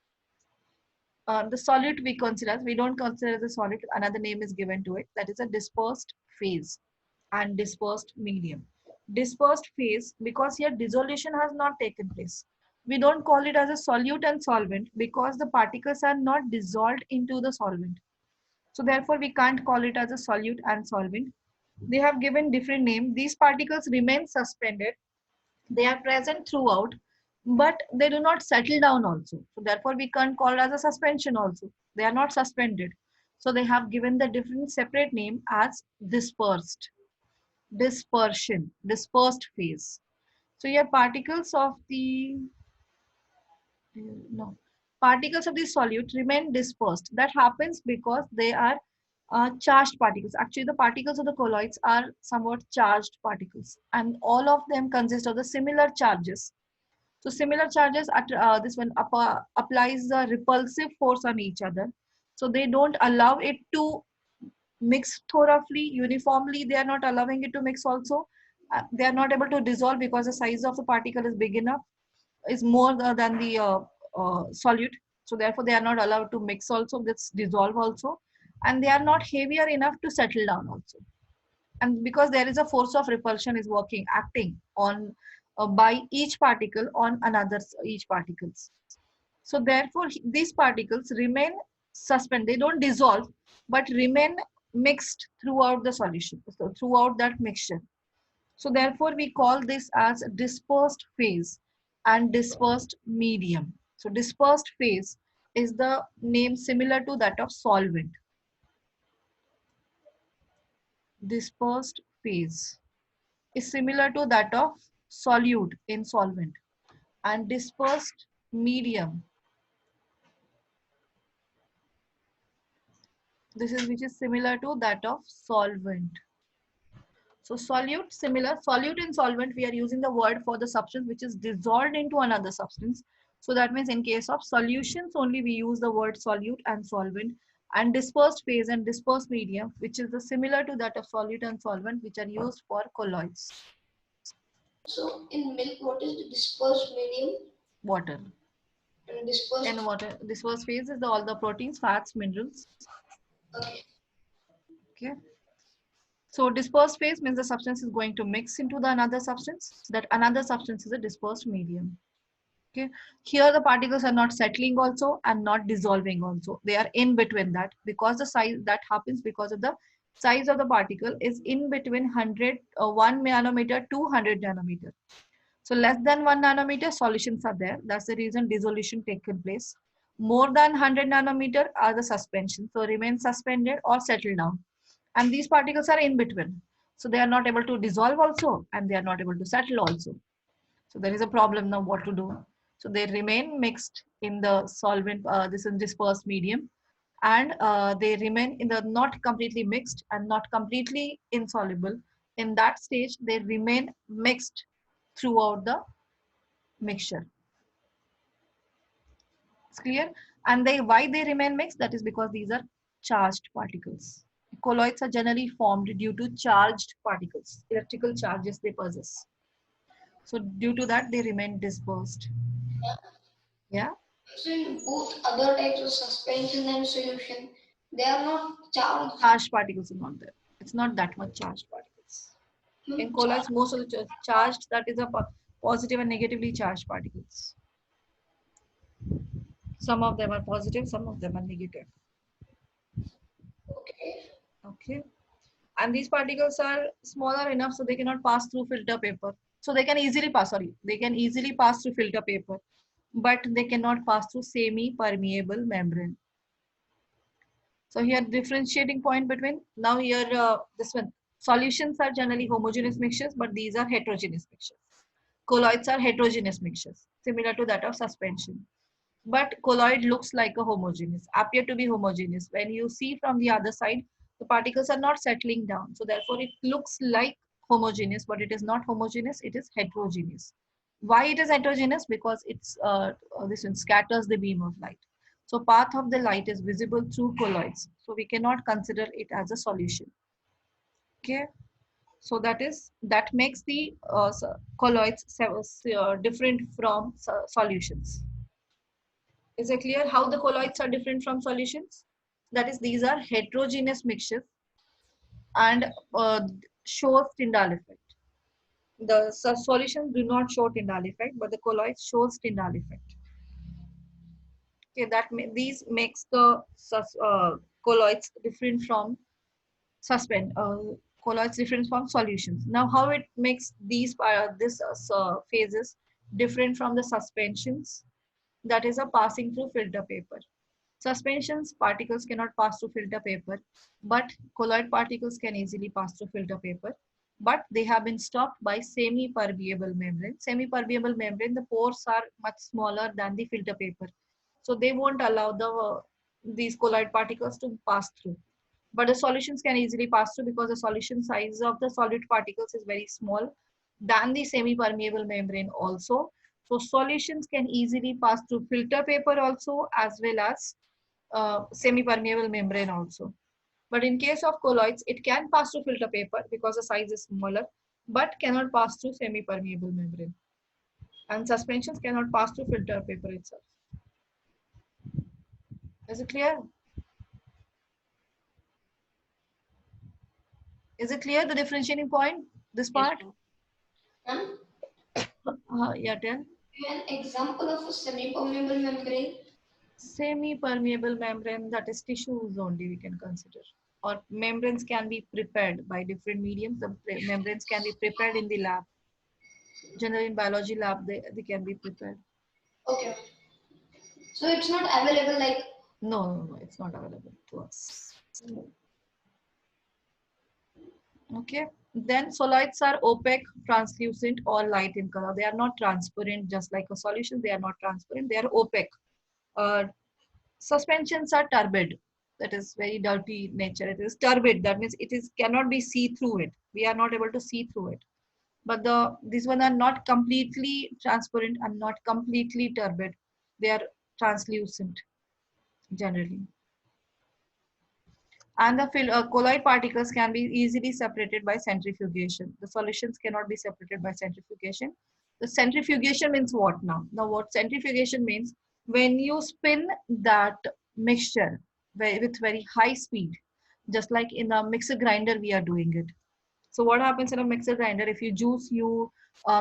the solute we consider, we don't consider the solid, another name is given to it, that is a dispersed phase and dispersed medium. Dispersed phase, because here dissolution has not taken place. We don't call it as a solute and solvent because the particles are not dissolved into the solvent. So therefore we can't call it as a solute and solvent. They have given different name. These particles remain suspended. They are present throughout, but they do not settle down also. So therefore we can't call it as a suspension also. They are not suspended. So they have given the different separate name as dispersed, dispersion, dispersed phase. So your particles of the no particles of the solute remain dispersed. That happens because they are charged particles. Actually, the particles of the colloids are somewhat charged particles, and all of them consist of the similar charges. So similar charges, this one applies the repulsive force on each other. So they don't allow it to mix thoroughly, uniformly. They are not allowing it to mix also. They are not able to dissolve because the size of the particle is big enough, is more than the solute. So therefore they are not allowed to mix also, this dissolve also, and they are not heavier enough to settle down also. And because there is a force of repulsion is working, acting on by each particle on another each particles. So therefore these particles remain suspended, they don't dissolve but remain mixed throughout the solution, so throughout that mixture. So therefore we call this as dispersed phase and dispersed medium. So dispersed phase is the name similar to that of solvent. Dispersed phase is similar to that of solute in solvent, and dispersed medium, this is which is similar to that of solvent. So solute, similar, solute and solvent, we are using the word for the substance which is dissolved into another substance. So that means in case of solutions only we use the word solute and solvent, and dispersed phase and dispersed medium, which is the similar to that of solute and solvent, which are used for colloids. So in milk, what is the dispersed medium? Water. And dispersed? And water. Dispersed phase is all the proteins, fats, minerals. Okay. Okay. So dispersed phase means the substance is going to mix into the another substance. That another substance is a dispersed medium. Okay. Here the particles are not settling also and not dissolving also. They are in between that, because the size that happens because of the size of the particle is in between 1 nanometer to 100 nanometer. So less than 1 nanometer solutions are there. That's the reason dissolution taken place. More than 100 nanometer are the suspension. So remain suspended or settle down. And these particles are in between. So they are not able to dissolve also and they are not able to settle also. So there is a problem now what to do. So they remain mixed in the solvent, this is dispersed medium, and they remain in the not completely mixed and not completely insoluble. In that stage, they remain mixed throughout the mixture. It's clear? And why they remain mixed? That is because these are charged particles. Colloids are generally formed due to charged particles, electrical charges they possess. So due to that, they remain dispersed. Yeah. So in both other types of suspension and solution, they are not charged. Charged particles are not there. It's not that much charged particles. In colloids, most of the charged, that is a positive and negatively charged particles. Some of them are positive, some of them are negative. Okay. Okay. And these particles are smaller enough so they cannot pass through filter paper. So they can easily pass, they can easily pass through filter paper, but they cannot pass through semi-permeable membrane. So here differentiating point between, now here this one, solutions are generally homogeneous mixtures, but these are heterogeneous mixtures. Colloids are heterogeneous mixtures, similar to that of suspension. But colloid looks like a homogeneous, appear to be homogeneous. When you see from the other side, the particles are not settling down. So therefore it looks like homogeneous, but it is not homogeneous, it is heterogeneous. Why it is heterogeneous? Because it's this one scatters the beam of light. So path of the light is visible through colloids. So we cannot consider it as a solution. Okay. So that makes the colloids different from solutions. Is it clear how the colloids are different from solutions? That is, these are heterogeneous mixtures and show Tyndall effect. The solutions do not show Tyndall effect, but the colloids shows Tyndall effect. Okay, these makes the colloids different from colloids different from solutions. Now, how it makes these phases different from the suspensions? That is a passing through filter paper. Suspensions particles cannot pass through filter paper, but colloid particles can easily pass through filter paper. But they have been stopped by semi-permeable membrane. Semi-permeable membrane, the pores are much smaller than the filter paper, so they won't allow these colloid particles to pass through. But the solutions can easily pass through because the solution size of the solid particles is very small than the semi-permeable membrane also. So solutions can easily pass through filter paper also, as well as semi-permeable membrane also. But in case of colloids, it can pass through filter paper because the size is smaller, but cannot pass through semi-permeable membrane. And suspensions cannot pass through filter paper itself. Is it clear? Is it clear, the differentiating point, this part? Ma'am, Yeah, tell. an example of a semi-permeable membrane. Semi-permeable membrane, that is tissues only we can consider. Or membranes can be prepared by different mediums. The membranes can be prepared in the lab. Generally in biology lab, they can be prepared. Okay. So it's not available like. No, it's not available to us. Okay. Then solutes are opaque, translucent, or light in color. They are not transparent, just like a solution. They are not transparent. They are opaque. Suspensions are turbid. That is very dirty nature. It is turbid. That means it is cannot be see through it. We are not able to see through it. But these one are not completely transparent and not completely turbid. They are translucent generally. And the colloid particles can be easily separated by centrifugation. The solutions cannot be separated by centrifugation. The centrifugation means what now? Now what centrifugation means, when you spin that mixture with very high speed, just like in a mixer grinder we are doing it. So what happens in a mixer grinder, if you juice, you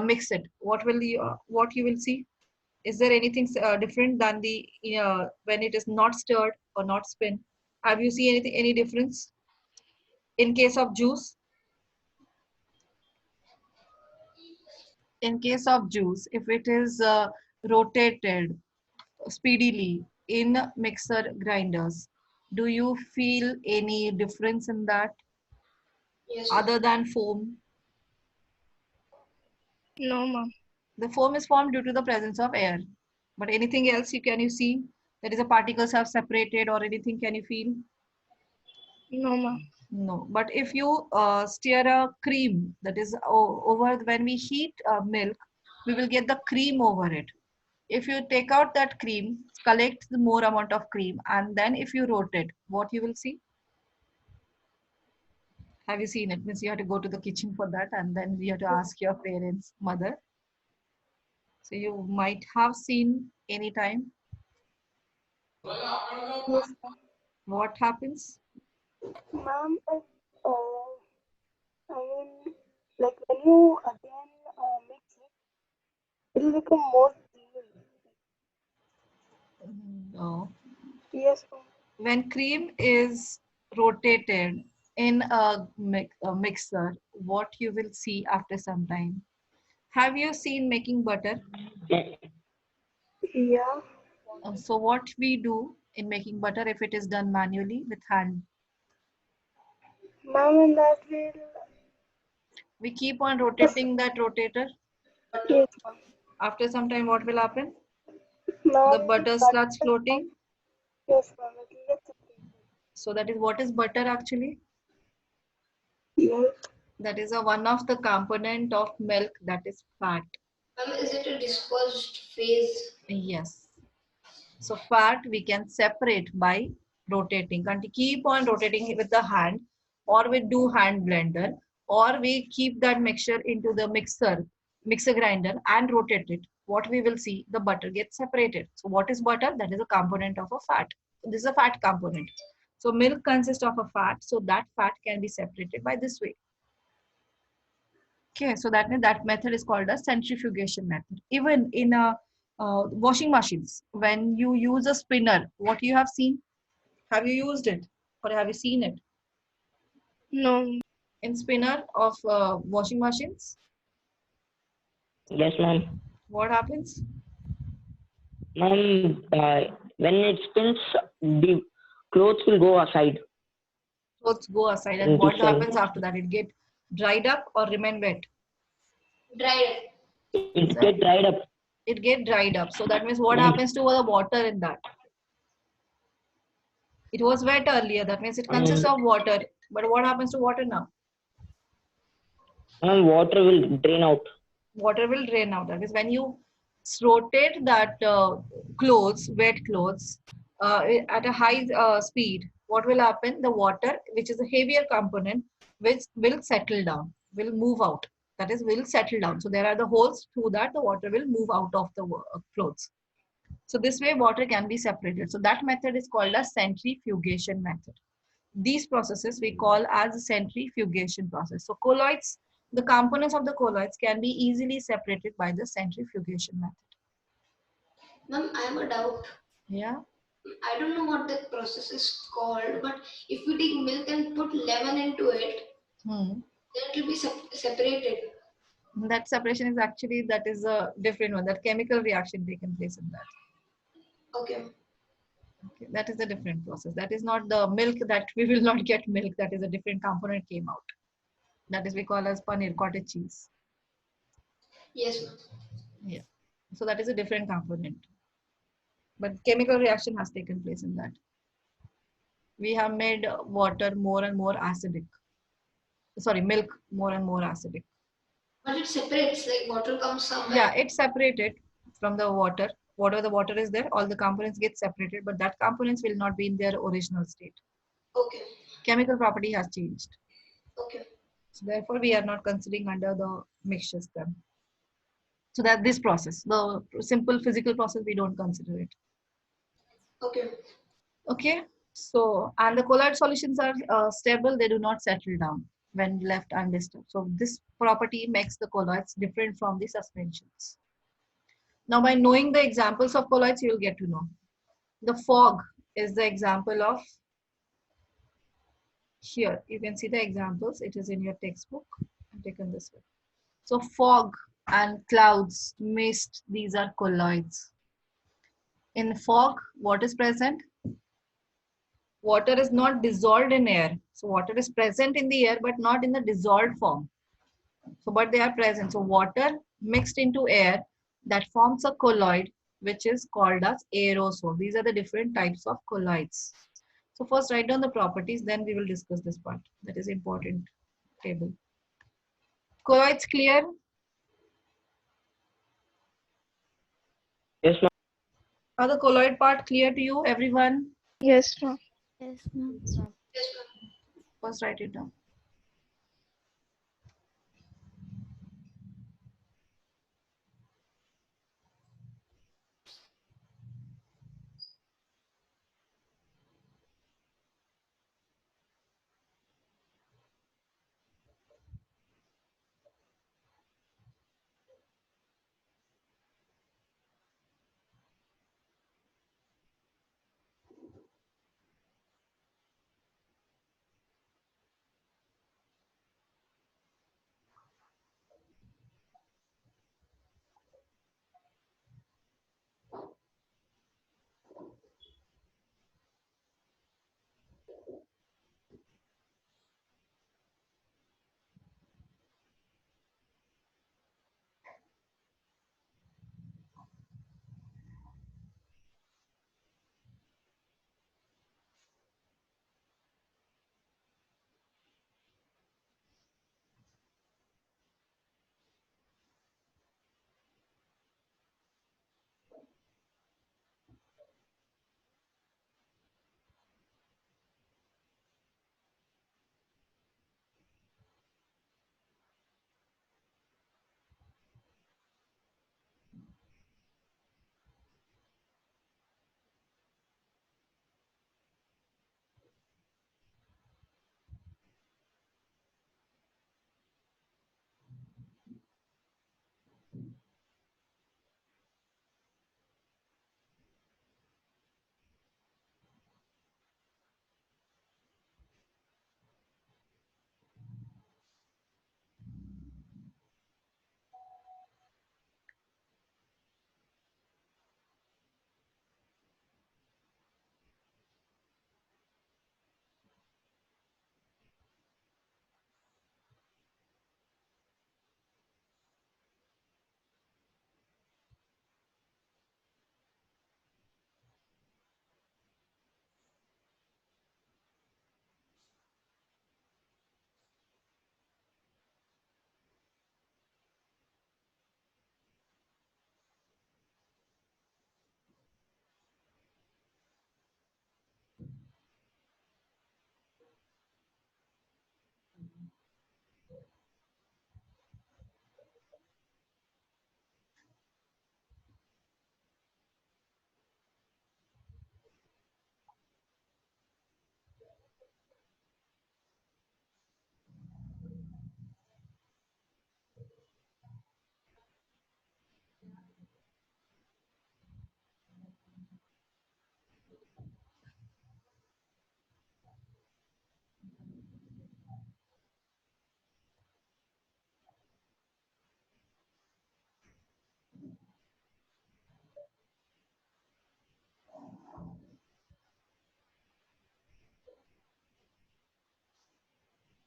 mix it, what you will see? Is there anything different than the when it is not stirred or not spin? Have you seen any difference in case of juice? In case of juice, if it is rotated speedily in mixer grinders, do you feel any difference in that? Yes. Other than foam? No, ma'am. The foam is formed due to the presence of air. But anything else can you see? That is, the particles have separated or anything, can you feel? No, ma'am. No. But if you stir a cream, that is over, when we heat milk, we will get the cream over it. If you take out that cream, collect the more amount of cream, and then if you rotate, what you will see? Have you seen it? Means you have to go to the kitchen for that, and then you have to ask your parents, mother. So you might have seen anytime. Yes, ma'am. What happens? Ma'am, I mean, like when you again mix it, it'll become more creamy. No. Yes, ma'am. When cream is rotated in a mixer, what you will see after some time? Have you seen making butter? Yeah. So what we do in making butter, if it is done manually with hand? Ma'am, and that will. We keep on rotating that rotator. Yes, ma'am. After some time, what will happen? Ma'am, The butter starts floating. Yes, ma'am. It will get separated. So that is, what is butter actually? Yes. That is one of the component of milk, that is fat. Is it a dispersed phase? Yes. So fat we can separate by rotating. And keep on rotating with the hand, or we do hand blender, or we keep that mixture into the mixer grinder and rotate it. What we will see, the butter gets separated. So what is butter? That is a component of a fat. This is a fat component. So milk consists of a fat. So that fat can be separated by this way. Okay, so that means that method is called a centrifugation method. Even in a washing machines, when you use a spinner, what you have seen? Have you used it or have you seen it? No. In spinner of washing machines? Yes, ma'am. What happens? Ma'am, when it spins, the clothes will go aside. Clothes go aside, and what happens after that? It get dried up or remain wet? Dried. It get dried up. It get dried up. So that means what happens to the water in that? It was wet earlier. That means it consists of water. But what happens to water now? Water will drain out. Water will drain out. That is, when you rotate that clothes, wet clothes, at a high speed, what will happen? The water, which is a heavier component, which will settle down, will move out. That is, will settle down. So there are the holes through that the water will move out of the clothes. So this way water can be separated. So that method is called a centrifugation method. These processes we call as a centrifugation process. So colloids, the components of the colloids can be easily separated by the centrifugation method. Ma'am, I have a doubt. Yeah. I don't know what that process is called, but if we take milk and put lemon into it, then it will be separated. That separation is actually, that is a different one. That chemical reaction taken place in that. Okay. Okay, that is a different process. That is not the milk, that we will not get milk. That is a different component came out. That is we call as paneer, cottage cheese. Yes, ma'am. Yeah. So that is a different component. But chemical reaction has taken place in that. We have made water more and more acidic. Sorry, milk more and more acidic. But it separates, like water comes somewhere. Yeah, it's separated from the water. Whatever the water is there, all the components get separated, but that components will not be in their original state. Okay. Chemical property has changed. Okay. So therefore, we are not considering under the mixture step. So that this process, the simple physical process, we don't consider it. Okay. Okay. So, and the colloid solutions are stable. They do not settle down when left undisturbed. So this property makes the colloids different from the suspensions. Now, by knowing the examples of colloids, you will get to know. The fog is the example of, here you can see the examples. It is in your textbook. I've taken this one. So fog and clouds, mist, these are colloids. In fog, what is present? Water is not dissolved in air. So water is present in the air, but not in the dissolved form. So, but they are present. So water mixed into air, that forms a colloid, which is called as aerosol. These are the different types of colloids. So first write down the properties, then we will discuss this part. That is important table. Colloids clear? Yes, ma'am. Are the colloid part clear to you, everyone? Yes, ma'am. Yes, ma'am. Yes, ma'am. First write it down.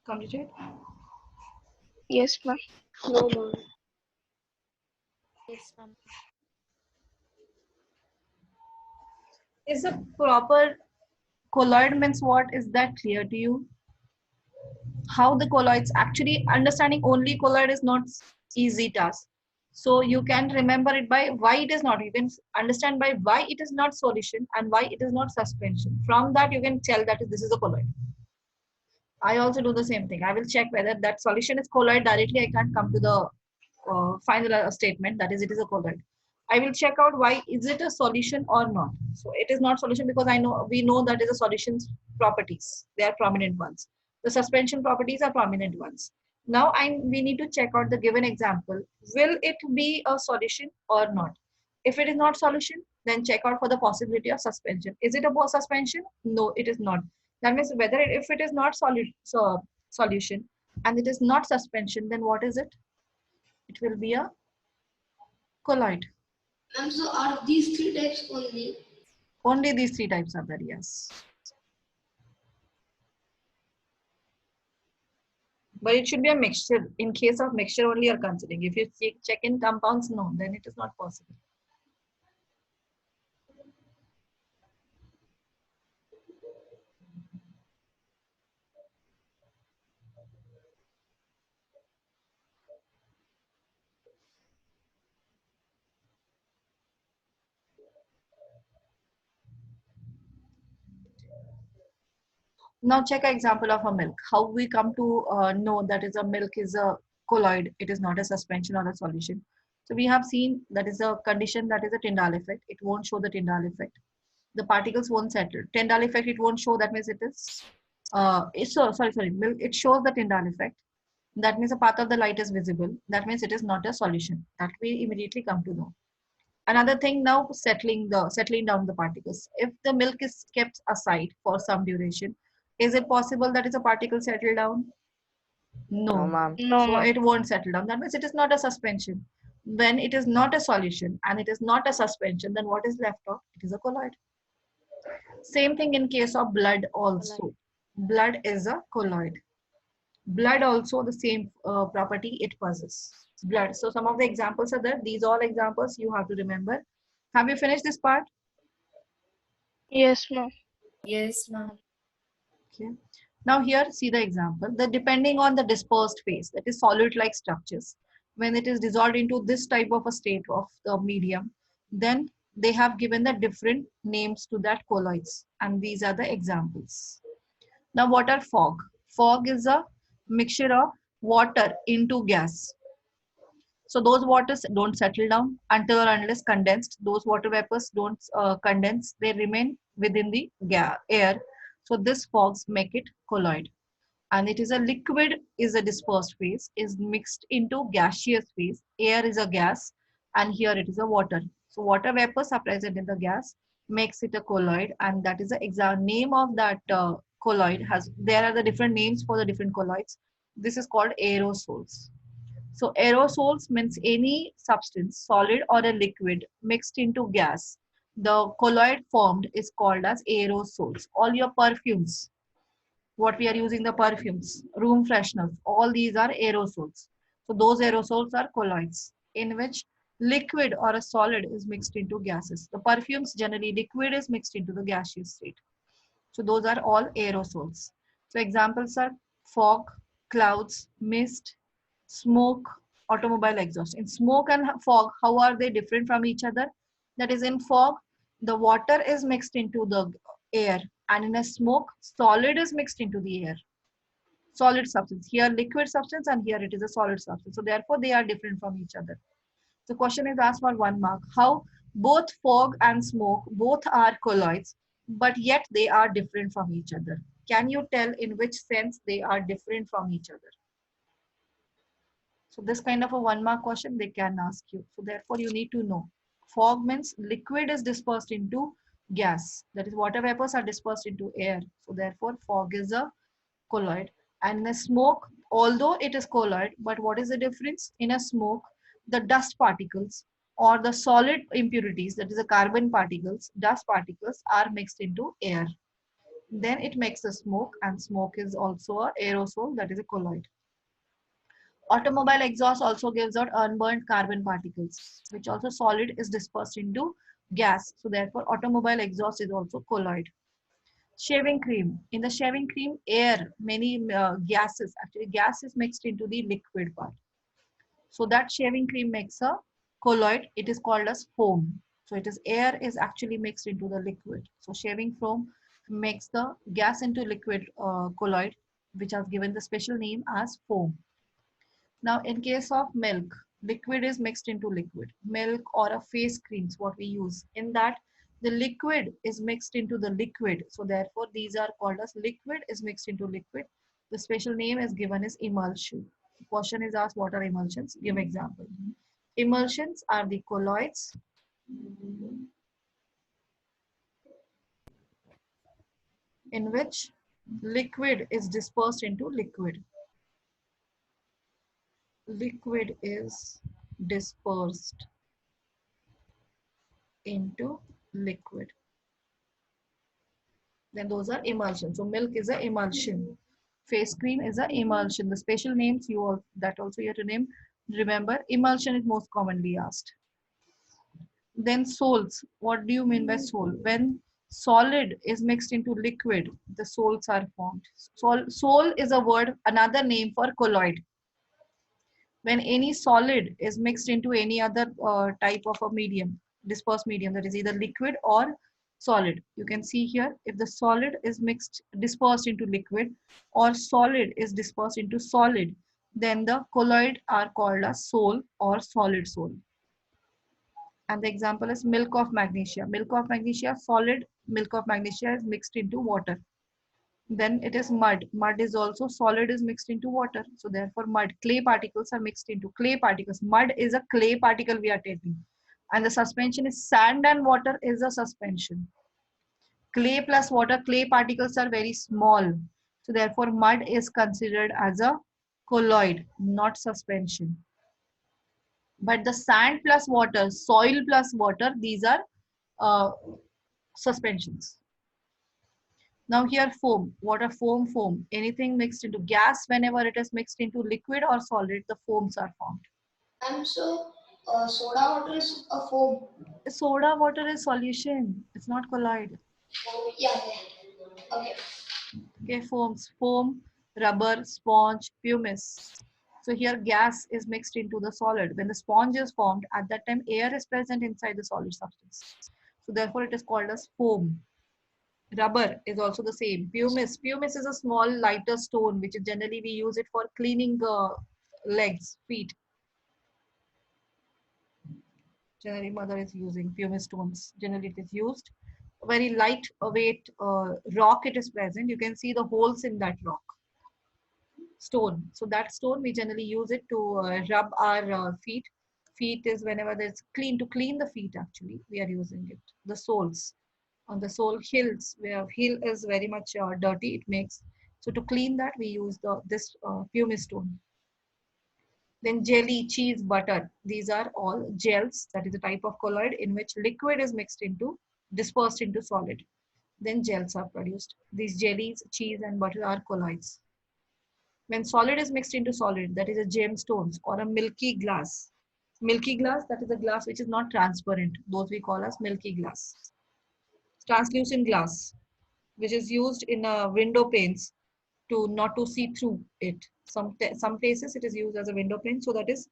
Completed? Yes, ma'am. No, ma'am. Yes, ma'am. Is a proper colloid means what? Is that clear to you? How the colloids, actually understanding only colloid is not easy task. So you can remember it by why it is not. You can understand by why it is not solution and why it is not suspension. From that you can tell that this is a colloid. I also do the same thing. I will check whether that solution is colloid directly. I can't come to the final statement that is it is a colloid. I will check out why is it a solution or not. So it is not solution because we know that is a solution's properties. They are prominent ones. The suspension properties are prominent ones. Now we need to check out the given example. Will it be a solution or not? If it is not solution, then check out for the possibility of suspension. Is it a suspension? No, it is not. That means whether if it is not solution and it is not suspension, then what is it? It will be a colloid. Ma'am, so are these three types only? Only these three types are there, yes. But it should be a mixture. In case of mixture only you're considering. If you check in compounds, no, then it is not possible. Now check an example of a milk. How we come to know that is a milk is a colloid. It is not a suspension or a solution. So we have seen that is a condition that is a Tyndall effect. It won't show the Tyndall effect. The particles won't settle. Tyndall effect it won't show. That means it is. Milk. It shows the Tyndall effect. That means a path of the light is visible. That means it is not a solution. That we immediately come to know. Another thing now settling down the particles. If the milk is kept aside for some duration, is it possible that is a particle settle down? No. ma'am. No, So ma'am. it won't settle down. That means it is not a suspension. When it is not a solution and it is not a suspension, then what is left of? It is a colloid. Same thing in case of blood also. Blood is a colloid. Blood also the same property it possesses. Blood. So some of the examples are there. These all examples you have to remember. Have you finished this part? Yes, ma'am. Yes, ma'am. Okay. Now here see the example. The depending on the dispersed phase, that is solid-like structures. When it is dissolved into this type of a state of the medium, then they have given the different names to that colloids, and these are the examples. Now what are fog? Fog is a mixture of water into gas. So those waters don't settle down until or unless condensed. Those water vapors don't condense. They remain within the air. So this fogs make it colloid. And it is a liquid is a dispersed phase, is mixed into gaseous phase. Air is a gas and here it is a water. So water vapors are present in the gas, makes it a colloid, and that is the exact name of that colloid. There are the different names for the different colloids. This is called aerosols. So aerosols means any substance, solid or a liquid, mixed into gas. The colloid formed is called as aerosols. All your perfumes, what we are using the perfumes, room fresheners, all these are aerosols. So those aerosols are colloids in which liquid or a solid is mixed into gases. The perfumes generally liquid is mixed into the gaseous state. So those are all aerosols. So examples are fog, clouds, mist, smoke, automobile exhaust. In smoke and fog, how are they different from each other? That is in fog, the water is mixed into the air, and in a smoke, solid is mixed into the air. Solid substance. Here liquid substance and here it is a solid substance. So therefore they are different from each other. The question is asked for 1 mark. How both fog and smoke, both are colloids, but yet they are different from each other. Can you tell in which sense they are different from each other? So this kind of a 1 mark question they can ask you. So therefore you need to know. Fog means liquid is dispersed into gas. That is water vapors are dispersed into air. So therefore fog is a colloid. And the smoke, although it is colloid, but what is the difference? In a smoke, the dust particles or the solid impurities, that is the carbon particles, dust particles are mixed into air. Then it makes a smoke, and smoke is also a aerosol, that is a colloid. Automobile exhaust also gives out unburned carbon particles, which also solid is dispersed into gas. So therefore, automobile exhaust is also colloid. Shaving cream. In the shaving cream, air, many gases, actually gas is mixed into the liquid part. So that shaving cream makes a colloid. It is called as foam. So it is air is actually mixed into the liquid. So shaving foam makes the gas into liquid colloid, which has given the special name as foam. Now, in case of milk, liquid is mixed into liquid. Milk or a face cream is what we use. In that, the liquid is mixed into the liquid. So therefore, these are called as liquid is mixed into liquid. The special name is given as emulsion. The question is asked, what are emulsions? Give example. Emulsions are the colloids in which liquid is dispersed into liquid. Liquid is dispersed into liquid. Then those are emulsions. So milk is an emulsion. Face cream is an emulsion. The special names you all that also you have to name. Remember, emulsion is most commonly asked. Then sols. What do you mean by sol? When solid is mixed into liquid, the sols are formed. Sol is a word, another name for colloid. When any solid is mixed into any other type of a medium, dispersed medium, that is either liquid or solid. You can see here, if the solid is dispersed into liquid, or solid is dispersed into solid, then the colloid are called as sol or solid sol. And the example is milk of magnesia. Milk of magnesia, solid milk of magnesia is mixed into water. Then it is mud. Mud is also solid is mixed into water. So therefore mud, clay particles are mixed into clay particles. Mud is a clay particle we are taking. And the suspension is sand and water is a suspension. Clay plus water, clay particles are very small. So therefore mud is considered as a colloid, not suspension. But the sand plus water, soil plus water, these are suspensions. Now here foam, what are foam? Foam, anything mixed into gas, whenever it is mixed into liquid or solid, the foams are formed. And so soda water is a foam. Soda water is solution, it's not colloid. Oh, yeah. Okay. Okay, foams, foam, rubber, sponge, pumice. So here gas is mixed into the solid. When the sponge is formed, at that time air is present inside the solid substance. So therefore it is called as foam. Rubber is also the same. Pumice. Pumice is a small lighter stone which is generally we use it for cleaning legs, feet. Generally mother is using pumice stones. Generally it is used. A very light weight rock it is present. You can see the holes in that rock. Stone. So that stone we generally use it to rub our feet. Feet is whenever there's to clean the feet actually we are using it. The soles. On the sole hills where heel is very much dirty, it makes, so to clean that we use this pumice stone. Then jelly, cheese, butter, these are all gels, that is a type of colloid in which liquid is dispersed into solid. Then gels are produced. These jellies, cheese and butter are colloids. When solid is mixed into solid, that is a gemstones or a milky glass. Milky glass, that is a glass which is not transparent, those we call as milky glass. Translucent glass, which is used in window panes to not to see through it. Some places it is used as a window pane, so that is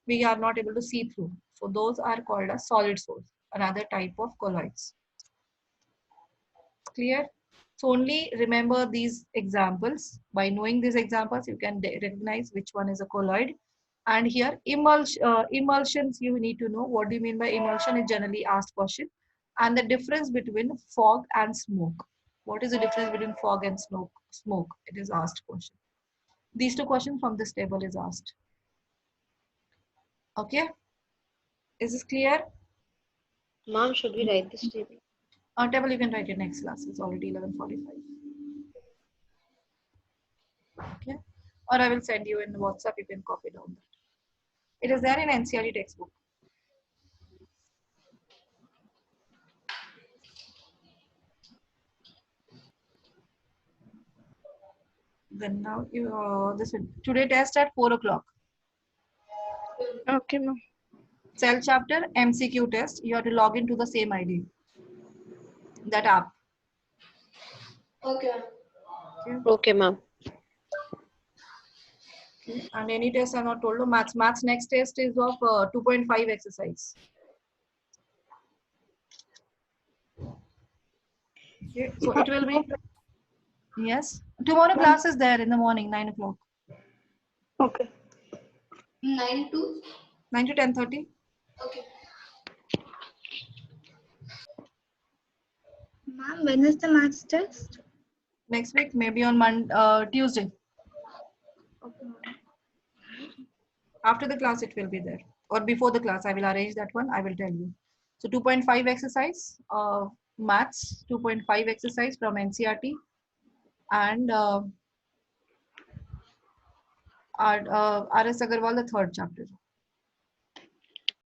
we are not able to see through. So those are called as solid soles, another type of colloids. Clear? So only remember these examples. By knowing these examples, you can recognize which one is a colloid. And here emulsions, you need to know what do you mean by emulsion is generally asked question. And the difference between fog and smoke. What is the difference between fog and smoke? It is asked question. These two questions from this table is asked. Okay. Is this clear? Ma'am, should we write this table? Table you can write it next class. It's already 11:45. Okay. Or I will send you in WhatsApp. You can copy down that. It is there in NCERT textbook. Then now today test at 4 o'clock. Okay, ma'am. Cell chapter MCQ test. You have to log into the same ID. That app. Okay. Okay, ma'am. Okay. And any test I'm not told. Maths. Maths next test is of 2.5 exercise. Okay. So it will be. Yes. Tomorrow class is there in the morning, 9 o'clock. Okay. 9 to 10:30. okay. Ma'am, when is the maths test? Next week, maybe on Tuesday. Okay. After the class, it will be there. Or before the class, I will arrange that one. I will tell you. So 2.5 exercise, maths, 2.5 exercise from NCERT, and RS Agarwal, the third chapter.